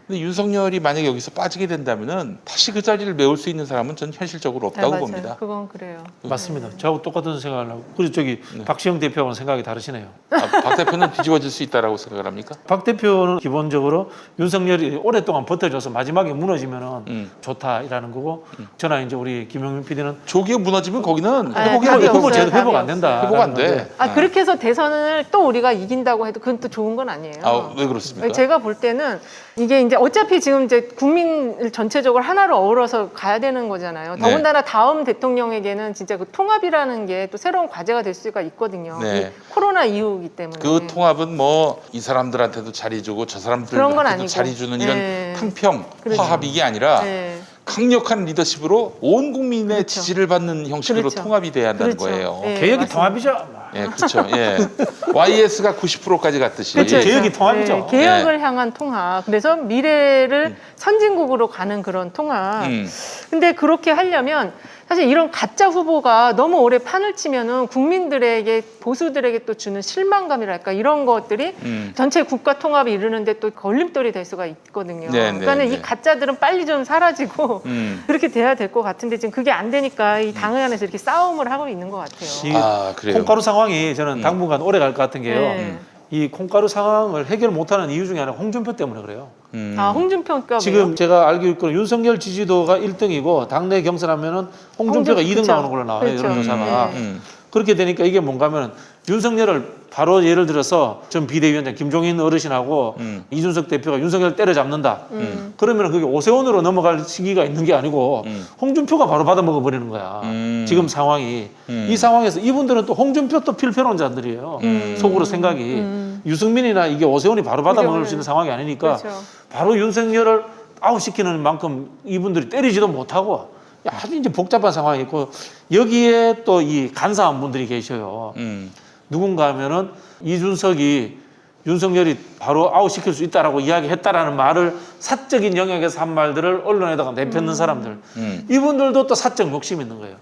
Speaker 1: 근데 윤석열이 만약에 여기서 빠지게 된다면은 다시 그 자리를 메울 수 있는 사람은 전 현실적으로 없다고
Speaker 2: 맞아요.
Speaker 1: 봅니다.
Speaker 2: 그건 그래요.
Speaker 3: 맞습니다. 저하고 똑같은 생각을 하고 그리고 저기 박시영 대표하고는 생각이 다르시네요.
Speaker 1: 박 대표는 뒤집어질 수 있다라고 생각을 합니까?
Speaker 3: 박 대표는 기본적으로 윤석열이 오랫동안 버텨줘서 마지막에 무너지면은 좋다라는 거고 저나 이제 우리 김용민 PD는
Speaker 1: 조기에 무너지면 거기는
Speaker 2: 네,
Speaker 1: 회복이
Speaker 2: 답이
Speaker 1: 안
Speaker 2: 없어요.
Speaker 1: 되고
Speaker 3: 회복 안 된다.
Speaker 1: 회복 안 돼.
Speaker 2: 그렇게 해서 대선을 또 우리가 이긴다고 해도 그건 또 좋은 건 아니에요.
Speaker 1: 왜 그렇습니까?
Speaker 2: 제가 볼 때는 이게 이제 어차피 지금 이제 국민을 전체적으로 하나로 어우러서 가야 되는 거잖아요. 더군다나 다음 대통령에게는 진짜 그 통합이라는 게 또 새로운 과제가 될 수가 있거든요.
Speaker 1: 네.
Speaker 2: 이 코로나 이후이기 때문에.
Speaker 1: 그 통합은 뭐 이 사람들한테도 자리 주고 저
Speaker 2: 그런 건
Speaker 1: 사람들한테도
Speaker 2: 아니고.
Speaker 1: 자리 주는 이런
Speaker 2: 네.
Speaker 1: 탕평,
Speaker 2: 그렇죠.
Speaker 1: 화합 이게 아니라
Speaker 2: 네.
Speaker 1: 강력한 리더십으로 온 국민의
Speaker 2: 그렇죠.
Speaker 1: 지지를 받는 형식으로
Speaker 2: 그렇죠.
Speaker 1: 통합이 돼야 한다는
Speaker 2: 그렇죠.
Speaker 1: 거예요.
Speaker 2: 네.
Speaker 3: 개혁이
Speaker 2: 맞습니다.
Speaker 3: 통합이죠.
Speaker 1: 예, 그렇죠. 예. YS가 90%까지 갔듯이.
Speaker 3: 그렇죠. 개혁이 통합이죠.
Speaker 2: 네, 개혁을 향한 통합. 그래서 미래를 선진국으로 가는 그런 통합. 근데 그렇게 하려면 사실 이런 가짜 후보가 너무 오래 판을 치면은 국민들에게 보수들에게 또 주는 실망감이랄까 이런 것들이 전체 국가 통합에 이르는데 또 걸림돌이 될 수가 있거든요.
Speaker 1: 네,
Speaker 2: 그러니까
Speaker 1: 네,
Speaker 2: 이
Speaker 1: 네.
Speaker 2: 가짜들은 빨리 좀 사라지고 그렇게 돼야 될 것 같은데 지금 그게 안 되니까 이 당 안에서 이렇게 싸움을 하고 있는 것 같아요.
Speaker 3: 이
Speaker 1: 그래요.
Speaker 3: 콩가루 상황이 저는 당분간 오래 갈 것 같은 게요.
Speaker 2: 네.
Speaker 3: 이 콩가루 상황을 해결 못하는 이유 중에 하나는 홍준표 때문에 그래요.
Speaker 2: 홍준표가
Speaker 3: 지금 제가 알고 있기로 윤석열 지지도가 1등이고 당내 경선하면은 홍준표가 2등
Speaker 2: 그렇죠.
Speaker 3: 나오는 걸로 나와요.
Speaker 2: 그렇죠.
Speaker 3: 여론조사가.
Speaker 2: 네.
Speaker 3: 그렇게 되니까 이게 뭔가 하면 윤석열을 바로 예를 들어서 전 비대위원장 김종인 어르신하고 이준석 대표가 윤석열을 때려잡는다. 그러면 그게 오세훈으로 넘어갈 시기가 있는 게 아니고 홍준표가 바로 받아먹어 버리는 거야. 지금 상황이. 이 상황에서 이분들은 또 홍준표 또 필패론자들이에요. 속으로 생각이. 유승민이나 이게 오세훈이 바로 받아먹을
Speaker 2: 그죠.
Speaker 3: 수 있는 상황이 아니니까
Speaker 2: 그렇죠.
Speaker 3: 바로 윤석열을 아웃시키는 만큼 이분들이 때리지도 못하고 아주 이제 복잡한 상황이 있고 여기에 또 이 간사한 분들이 계셔요. 누군가 하면은 이준석이 윤석열이 바로 아웃시킬 수 있다라고 이야기했다라는 말을 사적인 영역에서 한 말들을 언론에다가 내뱉는 사람들. 이분들도 또 사적 욕심이 있는 거예요.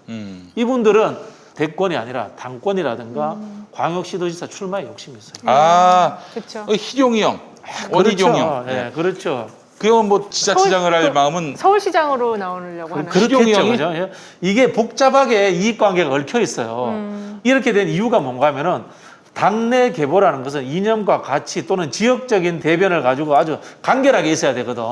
Speaker 3: 이분들은 대권이 아니라 당권이라든가 광역시도지사 출마에 욕심이 있어요.
Speaker 1: 아,
Speaker 2: 그렇죠.
Speaker 1: 희룡이 형,
Speaker 3: 그렇죠.
Speaker 1: 원희룡 형.
Speaker 3: 네, 그렇죠.
Speaker 1: 그 형은 뭐 지자체장을 할 마음은
Speaker 2: 서울시장으로 나오려고 하는.
Speaker 3: 그렇겠죠.
Speaker 1: 희룡이
Speaker 3: 그죠? 예. 이게 복잡하게 이익관계가 얽혀 있어요. 이렇게 된 이유가 뭔가 하면은 당내 계보라는 것은 이념과 가치 또는 지역적인 대변을 가지고 아주 간결하게 있어야 되거든.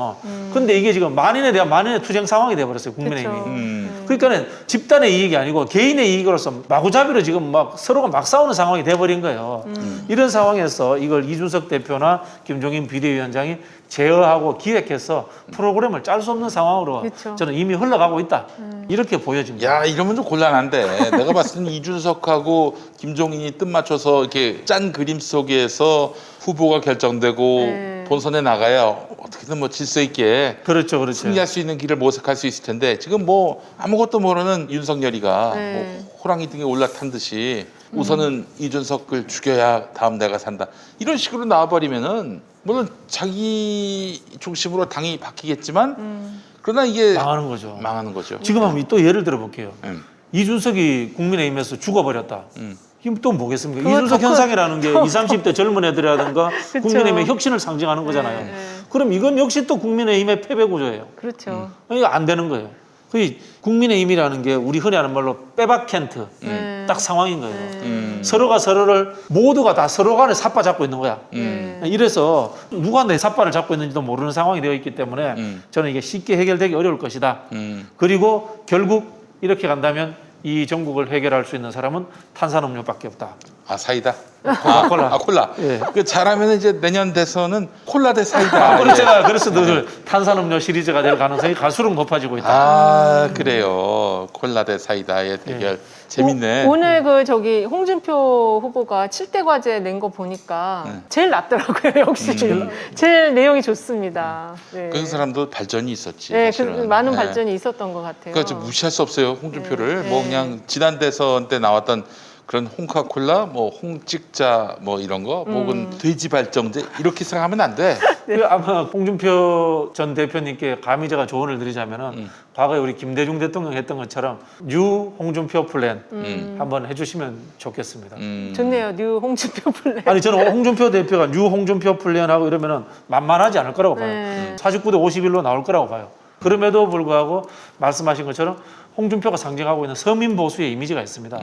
Speaker 3: 근데 이게 지금 만인에 대한 만인의 투쟁 상황이 돼버렸어요. 국민의힘이.
Speaker 2: 그쵸.
Speaker 3: 그러니까는 집단의 이익이 아니고 개인의 이익으로서 마구잡이로 지금 막 서로가 막 싸우는 상황이 돼버린 거예요. 이런 상황에서 이걸 이준석 대표나 김종인 비대위원장이 제어하고 기획해서 프로그램을 짤 수 없는 상황으로
Speaker 2: 그쵸.
Speaker 3: 저는 이미 흘러가고 있다. 이렇게 보여집니다.
Speaker 1: 야 이러면 좀 곤란한데 내가 봤을 때는 이준석하고 김종인이 뜻 맞춰서 이렇게 짠 그림 속에서 후보가 결정되고
Speaker 2: 네.
Speaker 1: 본선에 나가야 어떻게든 뭐 질서 있게
Speaker 3: 그렇죠, 그렇죠.
Speaker 1: 승리할 수 있는 길을 모색할 수 있을 텐데 지금 뭐 아무것도 모르는 윤석열이가
Speaker 2: 네.
Speaker 1: 뭐 호랑이 등에 올라탄 듯이 우선은 이준석을 죽여야 다음 내가 산다 이런 식으로 나와버리면은 물론 자기 중심으로 당이 바뀌겠지만 그러나 이게
Speaker 3: 망하는 거죠.
Speaker 1: 망하는 거죠.
Speaker 3: 지금 한번 또 예를 들어 볼게요.
Speaker 1: 음.
Speaker 3: 이준석이 국민의힘에서 죽어버렸다. 이건 또 뭐겠습니까?
Speaker 2: 그거
Speaker 3: 이준석
Speaker 2: 더
Speaker 3: 현상이라는 게 20, 30대 젊은 애들이라든가
Speaker 2: 그쵸.
Speaker 3: 국민의힘의 혁신을 상징하는 거잖아요.
Speaker 2: 네.
Speaker 3: 그럼 이건 역시 또 국민의힘의 패배 구조예요.
Speaker 2: 그렇죠.
Speaker 3: 이거 안 되는 거예요. 그 국민의힘이라는 게 우리 흔히 하는 말로 빼박캔트
Speaker 2: 네.
Speaker 3: 딱 상황인 거예요. 서로가 서로를 모두가 다 서로 간에 삿바 잡고 있는 거야.
Speaker 2: 네.
Speaker 3: 이래서 누가 내 삿바를 잡고 있는지도 모르는 상황이 되어 있기 때문에 저는 이게 쉽게 해결되기 어려울 것이다. 그리고 결국 이렇게 간다면 이 전국을 해결할 수 있는 사람은 탄산음료밖에 없다.
Speaker 1: 아 사이다.
Speaker 3: 콜라.
Speaker 1: 아 콜라.
Speaker 3: 예.
Speaker 1: 그 잘하면 이제 내년 대선은 콜라 대 사이다.
Speaker 3: 그래서
Speaker 1: 예.
Speaker 3: 제가 그래서 늘 탄산음료 시리즈가 될 가능성이 갈수록 높아지고 있다.
Speaker 1: 아 그래요. 콜라 대 사이다의 대결 재밌네.
Speaker 2: 오늘 그 저기 홍준표 후보가 7대 과제 낸 거 보니까 제일 낫더라고요. 역시 제일 내용이 좋습니다. 네.
Speaker 1: 그 사람도 발전이 있었지.
Speaker 2: 네, 그
Speaker 1: 사실은.
Speaker 2: 많은
Speaker 1: 네.
Speaker 2: 발전이 있었던 것 같아요.
Speaker 1: 그러니까 좀 무시할 수 없어요. 홍준표를
Speaker 2: 네.
Speaker 1: 뭐 그냥 지난 대선 때 나왔던 그런 홍카콜라, 뭐 홍찍자, 뭐 이런 거, 혹은 돼지 발정제 이렇게 생각하면 안 돼.
Speaker 3: 그 아마 홍준표 전 대표님께 감히 제가 조언을 드리자면은 과거에 우리 김대중 대통령 했던 것처럼 뉴 홍준표 플랜 한번 해주시면 좋겠습니다.
Speaker 2: 좋네요. 뉴 홍준표 플랜.
Speaker 3: 아니 저는 홍준표 대표가 뉴 홍준표 플랜하고 이러면은 만만하지 않을 거라고 봐요.
Speaker 2: 네.
Speaker 3: 49대 51로 나올 거라고 봐요. 그럼에도 불구하고 말씀하신 것처럼 홍준표가 상징하고 있는 서민 보수의 이미지가 있습니다.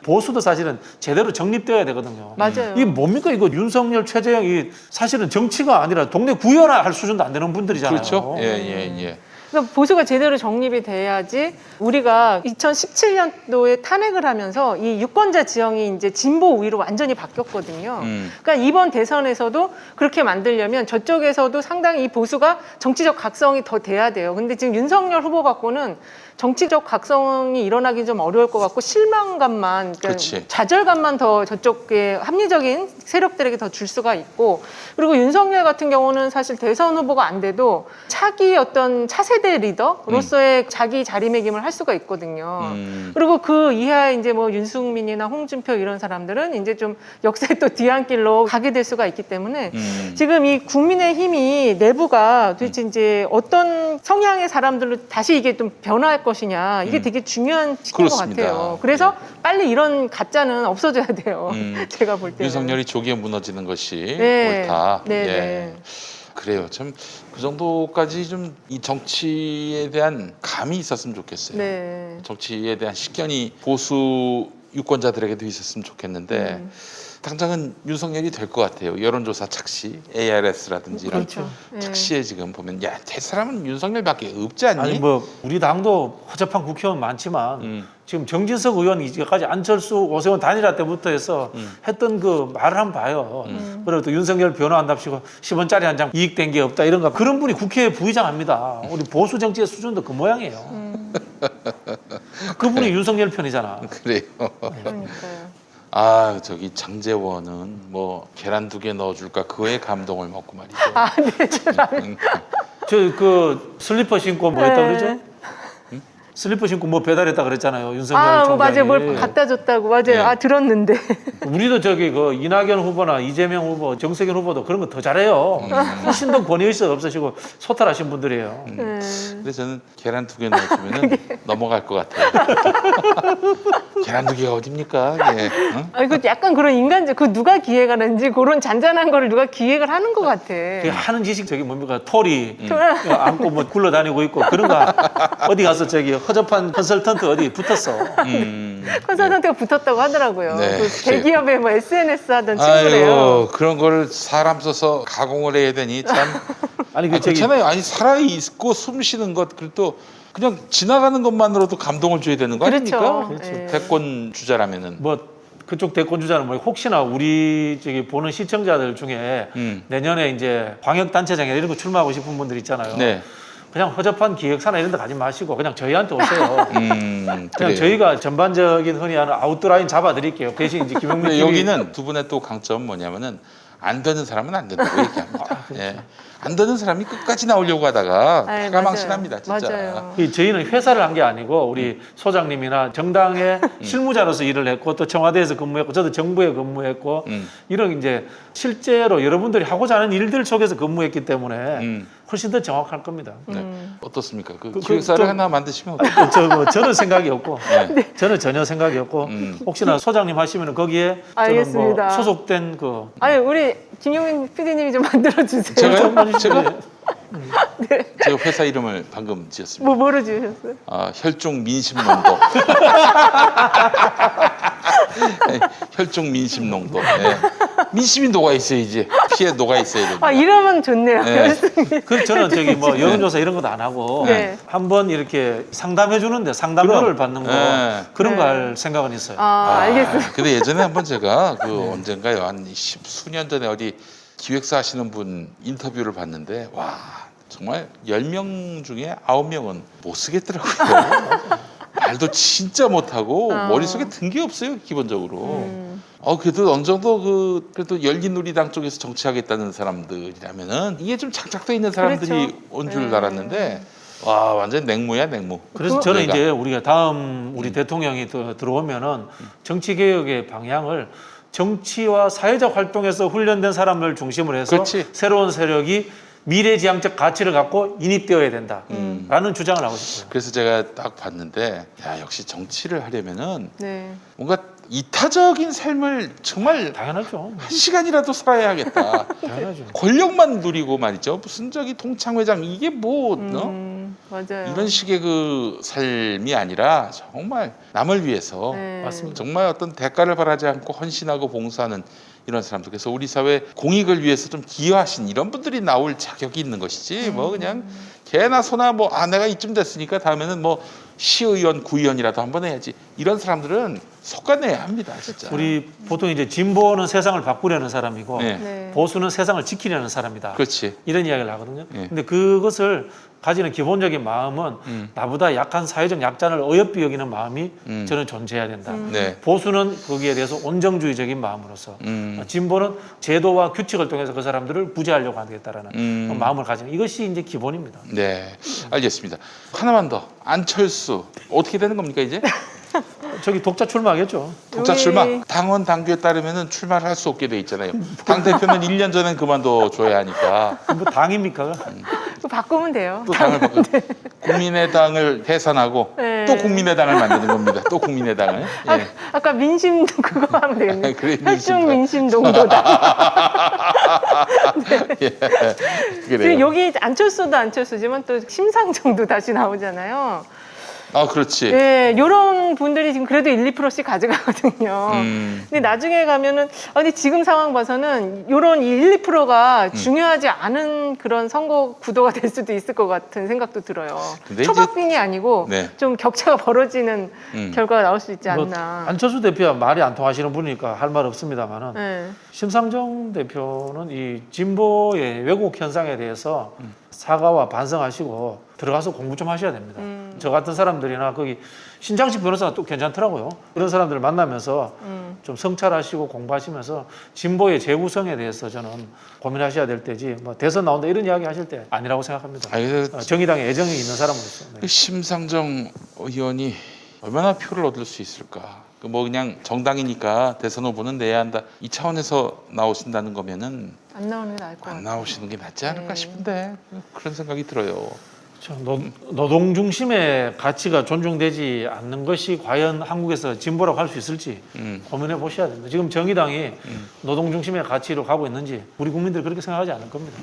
Speaker 3: 보수도 사실은 제대로 정립되어야 되거든요.
Speaker 2: 맞아요.
Speaker 3: 이게 뭡니까 이거 윤석열, 최재형 이 사실은 정치가 아니라 동네 구현화 할 수준도 안 되는 분들이잖아요.
Speaker 1: 그렇죠. 예.
Speaker 2: 그러니까 보수가 제대로 정립이 돼야지 우리가 2017년도에 탄핵을 하면서 이 유권자 지형이 이제 진보 우위로 완전히 바뀌었거든요. 그러니까 이번 대선에서도 그렇게 만들려면 저쪽에서도 상당히 이 보수가 정치적 각성이 더 돼야 돼요. 근데 지금 윤석열 후보 갖고는 정치적 각성이 일어나기 좀 어려울 것 같고 실망감만, 그러니까
Speaker 1: 그렇지.
Speaker 2: 좌절감만 더 저쪽에 합리적인 세력들에게 더 줄 수가 있고, 그리고 윤석열 같은 경우는 사실 대선 후보가 안 돼도 차기 어떤 차세대 리더로서의 자기 자리매김을 할 수가 있거든요. 그리고 그 이하에 이제 뭐 윤승민이나 홍준표 이런 사람들은 이제 좀 역사의 또 뒤안길로 가게 될 수가 있기 때문에 지금 이 국민의힘이 내부가 도대체 이제 어떤 성향의 사람들로 다시 이게 좀 변화할 것이냐, 이게 되게 중요한 시기인 것
Speaker 1: 그렇습니다.
Speaker 2: 같아요. 그래서 빨리 이런 가짜는 없어져야 돼요. 제가 볼 때는.
Speaker 1: 윤석열이 조기에 무너지는 것이
Speaker 2: 네.
Speaker 1: 옳다.
Speaker 2: 네,
Speaker 1: 예.
Speaker 2: 네.
Speaker 1: 그래요. 참 그 정도까지 좀 이 정치에 대한 감이 있었으면 좋겠어요.
Speaker 2: 네.
Speaker 1: 정치에 대한 식견이 보수 유권자들에게도 있었으면 좋겠는데 당장은 윤석열이 될 것 같아요. 여론조사 착시, ARS라든지 이런
Speaker 2: 그렇죠. 네.
Speaker 1: 착시에 지금 보면 야, 대 사람은 윤석열밖에 없지 않니?
Speaker 3: 아니 뭐 우리 당도 허접한 국회의원 많지만 지금 정진석 의원 이제까지 안철수, 오세훈 단일화 때부터 해서 했던 그 말을 한번 봐요. 그리고 또 윤석열 변호한답시고 10원짜리 한 장 이익된 게 없다 이런가 그런 분이 국회에 부의장합니다. 우리 보수 정치의 수준도 그 모양이에요. 그분이 윤석열 편이잖아.
Speaker 1: 그래요.
Speaker 2: 그러니까요.
Speaker 1: 아 저기 장재원은 뭐 계란 2개 넣어줄까 그거에 감동을 먹고 말이죠.
Speaker 2: 아, 네, 제가
Speaker 3: 저 그 슬리퍼 신고 뭐 했다
Speaker 2: 네.
Speaker 3: 그러죠? 슬리퍼 신고 뭐 배달했다 그랬잖아요. 윤석열
Speaker 2: 아,
Speaker 3: 총장이.
Speaker 2: 맞아요. 뭘 갖다 줬다고. 맞아요.
Speaker 1: 네.
Speaker 2: 아, 들었는데.
Speaker 3: 우리도 저기 그 이낙연 후보나 이재명 후보, 정세균 후보도 그런 거 더 잘해요. 훨씬 더 권위 의식 없으시고 소탈하신 분들이에요.
Speaker 2: 네.
Speaker 1: 근데 저는 계란 2개 넣어주면 넘어갈 것 같아요. 계란 2개가 어딥니까? 예. 응?
Speaker 2: 아, 이거 약간 그런 인간적, 그 누가 기획하는지 그런 잔잔한 거를 누가 기획을 하는 것 같아.
Speaker 3: 그 하는 짓이 저기 뭡니까 털이 안고 뭐 굴러다니고 있고 그런 거 어디 가서 저기 허접한 컨설턴트 어디 붙었어.
Speaker 2: 컨설턴트가 붙었다고 하더라고요.
Speaker 1: 네.
Speaker 2: 그 대기업에 뭐 SNS 하던 친구래요.
Speaker 1: 아이고 그런 거를 사람 써서 가공을 해야 되니 참.
Speaker 3: 아니 그 저기
Speaker 1: 그렇잖아요. 아니 살아 있고 숨 쉬는 것 그리고 또 그냥 지나가는 것만으로도 감동을 줘야 되는 거
Speaker 2: 그렇죠.
Speaker 1: 아닙니까?
Speaker 2: 그렇죠.
Speaker 1: 대권 주자라면은.
Speaker 3: 뭐 그쪽 대권 주자는 뭐 혹시나 우리 저기 보는 시청자들 중에 내년에 이제 광역 단체장에 이런 거 출마하고 싶은 분들 있잖아요.
Speaker 1: 네.
Speaker 3: 그냥 허접한 기획사나 이런 데 가지 마시고 그냥 저희한테 오세요. 그냥
Speaker 1: 그래요.
Speaker 3: 저희가 전반적인 흔히 하는 아웃라인 잡아드릴게요. 대신 이제 김용민
Speaker 1: 근데
Speaker 3: TV
Speaker 1: 여기는 두 분의 또 강점 뭐냐면은 안 되는 사람은 안 된다고 얘기합니다. 예. 안 되는 사람이 끝까지 나오려고 하다가
Speaker 2: 아이,
Speaker 1: 패가
Speaker 2: 맞아요.
Speaker 1: 망신합니다, 진짜.
Speaker 2: 맞아요.
Speaker 3: 저희는 회사를 한 게 아니고 우리 소장님이나 정당의 실무자로서 일을 했고 또 청와대에서 근무했고 저도 정부에 근무했고 이런 이제 실제로 여러분들이 하고자 하는 일들 속에서 근무했기 때문에 훨씬 더 정확할 겁니다.
Speaker 1: 네. 어떻습니까? 그
Speaker 3: 그
Speaker 1: 기획사를
Speaker 3: 좀-
Speaker 1: 하나 만드시면 어떨까요?
Speaker 3: 뭐 저는 생각이 없고
Speaker 1: 네.
Speaker 3: 저는 전혀 생각이 없고 혹시나 소장님 하시면 거기에 저는 뭐
Speaker 2: 알겠습니다.
Speaker 3: 소속된 그
Speaker 2: 아니, 우리 김용민 PD님이 좀 만들어주세요.
Speaker 1: 제가요? 제가
Speaker 2: 네.
Speaker 1: 제가 회사 이름을 방금 지었습니다.
Speaker 2: 뭐로 지으셨어요?
Speaker 1: 혈중 민심농도. 네, 혈중 민심농도. 네. 민심이 녹아 있어야지. 피에 녹아 있어야 됩니다.
Speaker 2: 아, 이름은 좋네요.
Speaker 1: 네.
Speaker 3: 그 저는 저기 뭐 여론조사 이런 것도 안 하고
Speaker 2: 네.
Speaker 3: 한번 이렇게 상담해 주는데 상담료를 받는 거
Speaker 1: 네.
Speaker 3: 그런 거
Speaker 2: 네.
Speaker 3: 할 생각은 있어요.
Speaker 2: 아, 알겠습니다.
Speaker 1: 근데 예전에 한번 제가 그 언젠가요 한 십수년 전에 어디 기획사 하시는 분 인터뷰를 봤는데 와 정말 10명 중에 9명은 못 쓰겠더라고요. 말도 진짜 못하고 머릿속에 든 게 없어요 기본적으로. 그래도 어느 정도 그래도 열린우리당 쪽에서 정치하겠다는 사람들이라면은 이게 좀 착착돼 있는 사람들이
Speaker 2: 그렇죠.
Speaker 1: 온 줄 알았는데 와 완전 냉무야 냉무.
Speaker 3: 그래서 저는
Speaker 1: 그러니까.
Speaker 3: 이제 우리가 다음 우리 대통령이 들어오면은 정치 개혁의 방향을 정치와 사회적 활동에서 훈련된 사람을 중심으로 해서
Speaker 1: 그렇지.
Speaker 3: 새로운 세력이 미래지향적 가치를 갖고 인입되어야 된다라는 주장을 하고 싶어요.
Speaker 1: 그래서 제가 딱 봤는데 야 역시 정치를 하려면은
Speaker 2: 네.
Speaker 1: 뭔가 이타적인 삶을 정말
Speaker 3: 당연하죠.
Speaker 1: 한 시간이라도 살아야겠다.
Speaker 3: 당연하죠.
Speaker 1: 권력만 누리고 말이죠. 무슨 저기 동창회장 이게 뭐
Speaker 2: 맞아요.
Speaker 1: 이런 식의 그 삶이 아니라 정말 남을 위해서
Speaker 2: 네.
Speaker 3: 맞습니다.
Speaker 1: 정말 어떤 대가를 바라지 않고 헌신하고 봉사하는 이런 사람들. 그래서 우리 사회 공익을 위해서 좀 기여하신 이런 분들이 나올 자격이 있는 것이지 뭐 그냥 개나 소나 뭐 내가 이쯤 됐으니까 다음에는 뭐 시의원 구의원이라도 한번 해야지 이런 사람들은 속아내야 합니다 진짜.
Speaker 3: 우리 보통 이제 진보는 세상을 바꾸려는 사람이고
Speaker 1: 네.
Speaker 2: 네.
Speaker 3: 보수는 세상을 지키려는 사람이다.
Speaker 1: 그렇지.
Speaker 3: 이런 이야기를 하거든요.
Speaker 1: 예.
Speaker 3: 근데 그것을 가지는 기본적인 마음은 나보다 약한 사회적 약자를 어여삐 여기는 마음이 저는 존재해야 된다.
Speaker 1: 네.
Speaker 3: 보수는 거기에 대해서 온정주의적인 마음으로서 진보는 제도와 규칙을 통해서 그 사람들을 구제하려고 하겠다라는 마음을 가지는 이것이 이제 기본입니다.
Speaker 1: 네, 알겠습니다. 하나만 더. 안철수 어떻게 되는 겁니까 이제?
Speaker 3: 저기 독자 출마하겠죠.
Speaker 1: 독자
Speaker 2: 여기-
Speaker 1: 출마. 당원 당규에 따르면은 출마를 할 수 없게 돼 있잖아요. 당 대표는 1년 전엔 그만둬 줘야 하니까
Speaker 3: 뭐 당입니까?
Speaker 2: 또 바꾸면 돼요.
Speaker 1: 또 당을 바꿔. 국민의당을 해산하고
Speaker 2: 네.
Speaker 1: 또 국민의당을 만드는 겁니다. 또 국민의당을. 예.
Speaker 2: 아까 민심 그거 하면 되겠네.
Speaker 1: 그래,
Speaker 2: 혈중 민심 농도다.
Speaker 1: 예.
Speaker 2: 지금
Speaker 1: 그래요.
Speaker 2: 여기 안철수도 안철수지만 또 심상정도 다시 나오잖아요.
Speaker 1: 그렇지.
Speaker 2: 네, 이런 분들이 지금 그래도 1, 2%씩 가져가거든요. 근데 나중에 가면은, 근데 지금 상황 봐서는 이런 1, 2%가 중요하지 않은 그런 선거 구도가 될 수도 있을 것 같은 생각도 들어요.
Speaker 1: 근데
Speaker 2: 초박빙이 아니고
Speaker 1: 네.
Speaker 2: 좀 격차가 벌어지는 결과가 나올 수 있지
Speaker 3: 뭐
Speaker 2: 않나.
Speaker 3: 안철수 대표와 말이 안 통하시는 분이니까 할 말 없습니다만은
Speaker 2: 네.
Speaker 3: 심상정 대표는 이 진보의 왜곡 현상에 대해서 사과와 반성하시고 들어가서 공부 좀 하셔야 됩니다. 저 같은 사람들이나 거기 신장식 변호사가 또 괜찮더라고요. 그런 사람들을 만나면서 좀 성찰하시고 공부하시면서 진보의 재구성에 대해서 저는 고민하셔야 될 때지 뭐 대선 나온다 이런 이야기 하실 때 아니라고 생각합니다. 정의당에 애정이 있는 사람으로서. 네.
Speaker 1: 심상정 의원이 얼마나 표를 얻을 수 있을까? 뭐 그냥 정당이니까 대선 후보는 내야 한다 이 차원에서 나오신다는 거면은
Speaker 2: 안 나오는 게 나을 것 같아요.
Speaker 1: 안 나오시는 게 낫지 않을까
Speaker 2: 네.
Speaker 1: 싶은데 그런 생각이 들어요.
Speaker 3: 노동 중심의 가치가 존중되지 않는 것이 과연 한국에서 진보라고 할 수 있을지 고민해 보셔야 됩니다. 지금 정의당이 노동 중심의 가치로 가고 있는지 우리 국민들 그렇게 생각하지 않을 겁니다.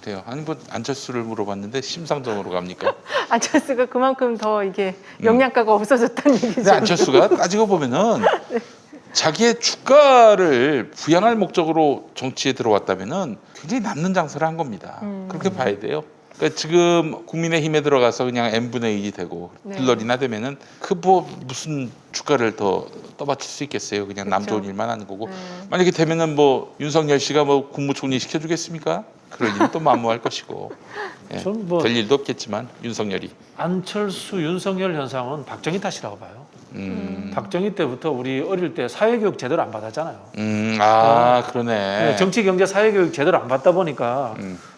Speaker 1: 그래요. 아니 뭐 안철수를 물어봤는데 심상정으로 갑니까?
Speaker 2: 안철수가 그만큼 더 이게 영양가가 없어졌다는 얘기죠.
Speaker 1: 근데 안철수가 따지고 보면은 자기의 주가를 부양할 목적으로 정치에 들어왔다면은 굉장히 남는 장사를 한 겁니다. 그렇게 봐야 돼요. 그러니까 지금 국민의힘에 들어가서 그냥 n분의 1이 되고
Speaker 2: 네.
Speaker 1: 빌런이나 되면은 그 뭐 무슨 주가를 더 떠받칠 수 있겠어요. 그냥 남
Speaker 2: 그렇죠.
Speaker 1: 좋은 일만 하는 거고
Speaker 2: 네.
Speaker 1: 만약에 되면은 뭐 윤석열 씨가 뭐 국무총리 시켜주겠습니까? 그럴 일은 또 만무할 것이고 예,
Speaker 3: 전 뭐
Speaker 1: 될 일도 없겠지만 윤석열이
Speaker 3: 안철수, 윤석열 현상은 박정희 탓이라고 봐요. 박정희 때부터 우리 어릴 때 사회교육 제대로 안 받았잖아요.
Speaker 1: 그러네.
Speaker 3: 정치, 경제, 사회교육 제대로 안 받다 보니까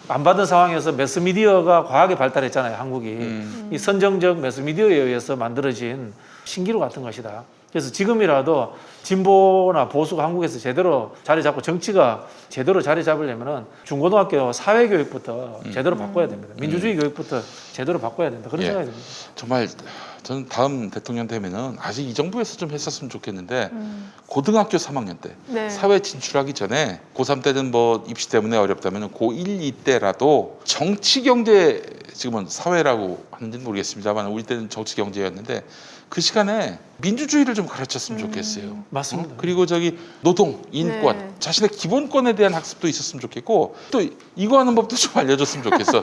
Speaker 3: 안 받은 상황에서 매스미디어가 과하게 발달했잖아요, 한국이. 이 선정적 매스미디어에 의해서 만들어진 신기루 같은 것이다. 그래서 지금이라도 진보나 보수가 한국에서 제대로 자리 잡고 정치가 제대로 자리 잡으려면은 중고등학교 사회교육부터 제대로 바꿔야 됩니다. 민주주의 교육부터 제대로 바꿔야 된다. 그런
Speaker 1: 예.
Speaker 3: 생각이 듭니다.
Speaker 1: 정말 저는 다음 대통령 되면은 아직 이 정부에서 좀 했었으면 좋겠는데 고등학교 3학년 때
Speaker 2: 네.
Speaker 1: 사회 진출하기 전에 고3 때는 뭐 입시 때문에 어렵다면 고1, 2 때라도 정치 경제 지금은 사회라고 하는지는 모르겠습니다만 우리 때는 정치 경제였는데 그 시간에 민주주의를 좀 가르쳤으면 좋겠어요.
Speaker 3: 맞습니다.
Speaker 1: 그리고 저기 노동, 인권,
Speaker 2: 네.
Speaker 1: 자신의 기본권에 대한 학습도 있었으면 좋겠고 또 이거 하는 법도 좀 알려줬으면 좋겠어.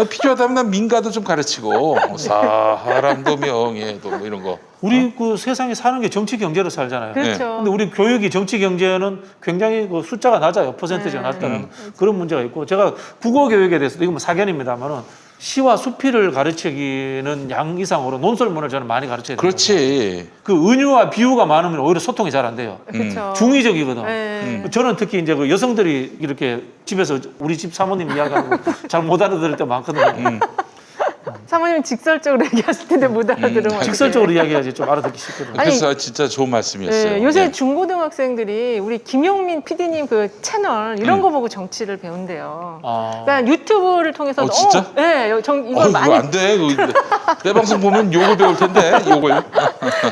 Speaker 1: 필요하다면 난 민가도 좀 가르치고 뭐 사람도 명예도 뭐 이런 거.
Speaker 3: 우리 그 세상에 사는 게 정치 경제로 살잖아요.
Speaker 2: 그렇죠.
Speaker 3: 근데 우리 교육이 정치 경제는 굉장히 그 숫자가 낮아요. 퍼센트지가
Speaker 2: 네.
Speaker 3: 낮다는 그런 문제가 있고 제가 국어 교육에 대해서도 이건 뭐 사견입니다만은 시와 수필을 가르치기는 양 이상으로 논설문을 저는 많이 가르쳐야 돼요.
Speaker 1: 그렇지.
Speaker 3: 그 은유와 비유가 많으면 오히려 소통이 잘 안 돼요.
Speaker 2: 그렇죠.
Speaker 3: 중의적이거든.
Speaker 2: 네.
Speaker 3: 저는 특히 이제 그 여성들이 이렇게 집에서 우리 집 사모님 이야기하고 잘 못 알아들을 때 많거든요.
Speaker 2: 사모님 직설적으로 얘기하실 텐데 못 알아들으면
Speaker 3: 직설적으로 이야기해야지 좀 알아듣기 쉽거든요.
Speaker 1: 그래서 진짜 좋은 말씀이었어요.
Speaker 2: 네, 요새
Speaker 1: 예.
Speaker 2: 중고등학생들이 우리 김용민 PD님 그 채널 이런 거 보고 정치를 배운대요.
Speaker 3: 아.
Speaker 2: 그러니까 유튜브를 통해서
Speaker 1: 진짜?
Speaker 2: 네, 이걸 많이
Speaker 1: 그거 안 돼. 내 방송 보면 욕을 배울 텐데 욕을.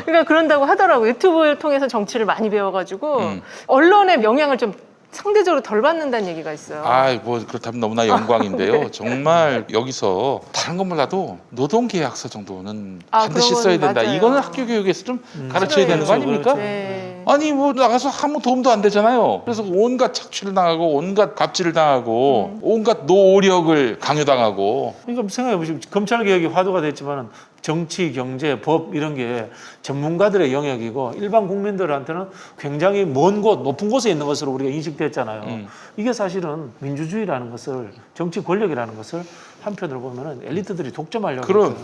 Speaker 2: 그러니까 그런다고 하더라고. 유튜브를 통해서 정치를 많이 배워가지고 언론의 영향을 좀 상대적으로 덜 받는다는 얘기가 있어요.
Speaker 1: 뭐 그렇다면 너무나 영광인데요. 정말 여기서 다른 건 몰라도 노동계약서 정도는 반드시
Speaker 2: 그런
Speaker 1: 써야
Speaker 2: 건
Speaker 1: 된다.
Speaker 2: 맞아요.
Speaker 1: 이거는 학교 교육에서 좀 가르쳐야 되는 거
Speaker 3: 그렇죠,
Speaker 1: 아닙니까?
Speaker 3: 그렇죠.
Speaker 2: 네.
Speaker 1: 아니 뭐 나가서 아무 도움도 안 되잖아요. 그래서 온갖 착취를 당하고 온갖 갑질을 당하고 온갖 노력을 강요당하고.
Speaker 3: 그러니까 생각해 보시면 검찰 개혁이 화두가 됐지만 정치, 경제, 법 이런 게 전문가들의 영역이고 일반 국민들한테는 굉장히 먼 곳, 높은 곳에 있는 것으로 우리가 인식됐잖아요. 이게 사실은 민주주의라는 것을 정치 권력이라는 것을 한편으로 보면은 엘리트들이 독점하려고 그런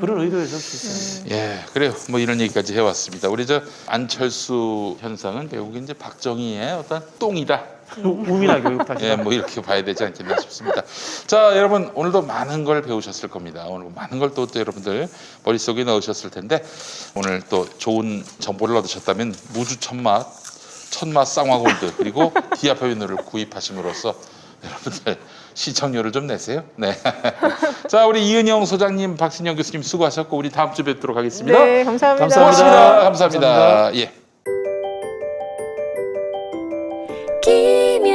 Speaker 3: 의도에 있을 수 있어요.
Speaker 1: 예, 그래요. 뭐 이런 얘기까지 해왔습니다. 우리 저 안철수 현상은 결국 이제 박정희의 어떤 똥이다.
Speaker 3: 우민화 교육 탓이다.
Speaker 1: 예, 뭐 이렇게 봐야 되지 않겠나 싶습니다. 자, 여러분 오늘도 많은 걸 배우셨을 겁니다. 오늘 많은 걸 또 여러분들 머릿속에 넣으셨을 텐데 오늘 또 좋은 정보를 얻으셨다면 무주 천맛 쌍화골드 그리고 디아페빈을 구입하심으로써 여러분들 시청료를 좀 내세요. 네. 자, 우리 이은영 소장님, 박신영 교수님 수고하셨고 우리 다음 주에 뵙도록 하겠습니다.
Speaker 2: 네, 감사합니다.
Speaker 3: 감사합니다.
Speaker 1: 감사합니다. 예.
Speaker 4: 김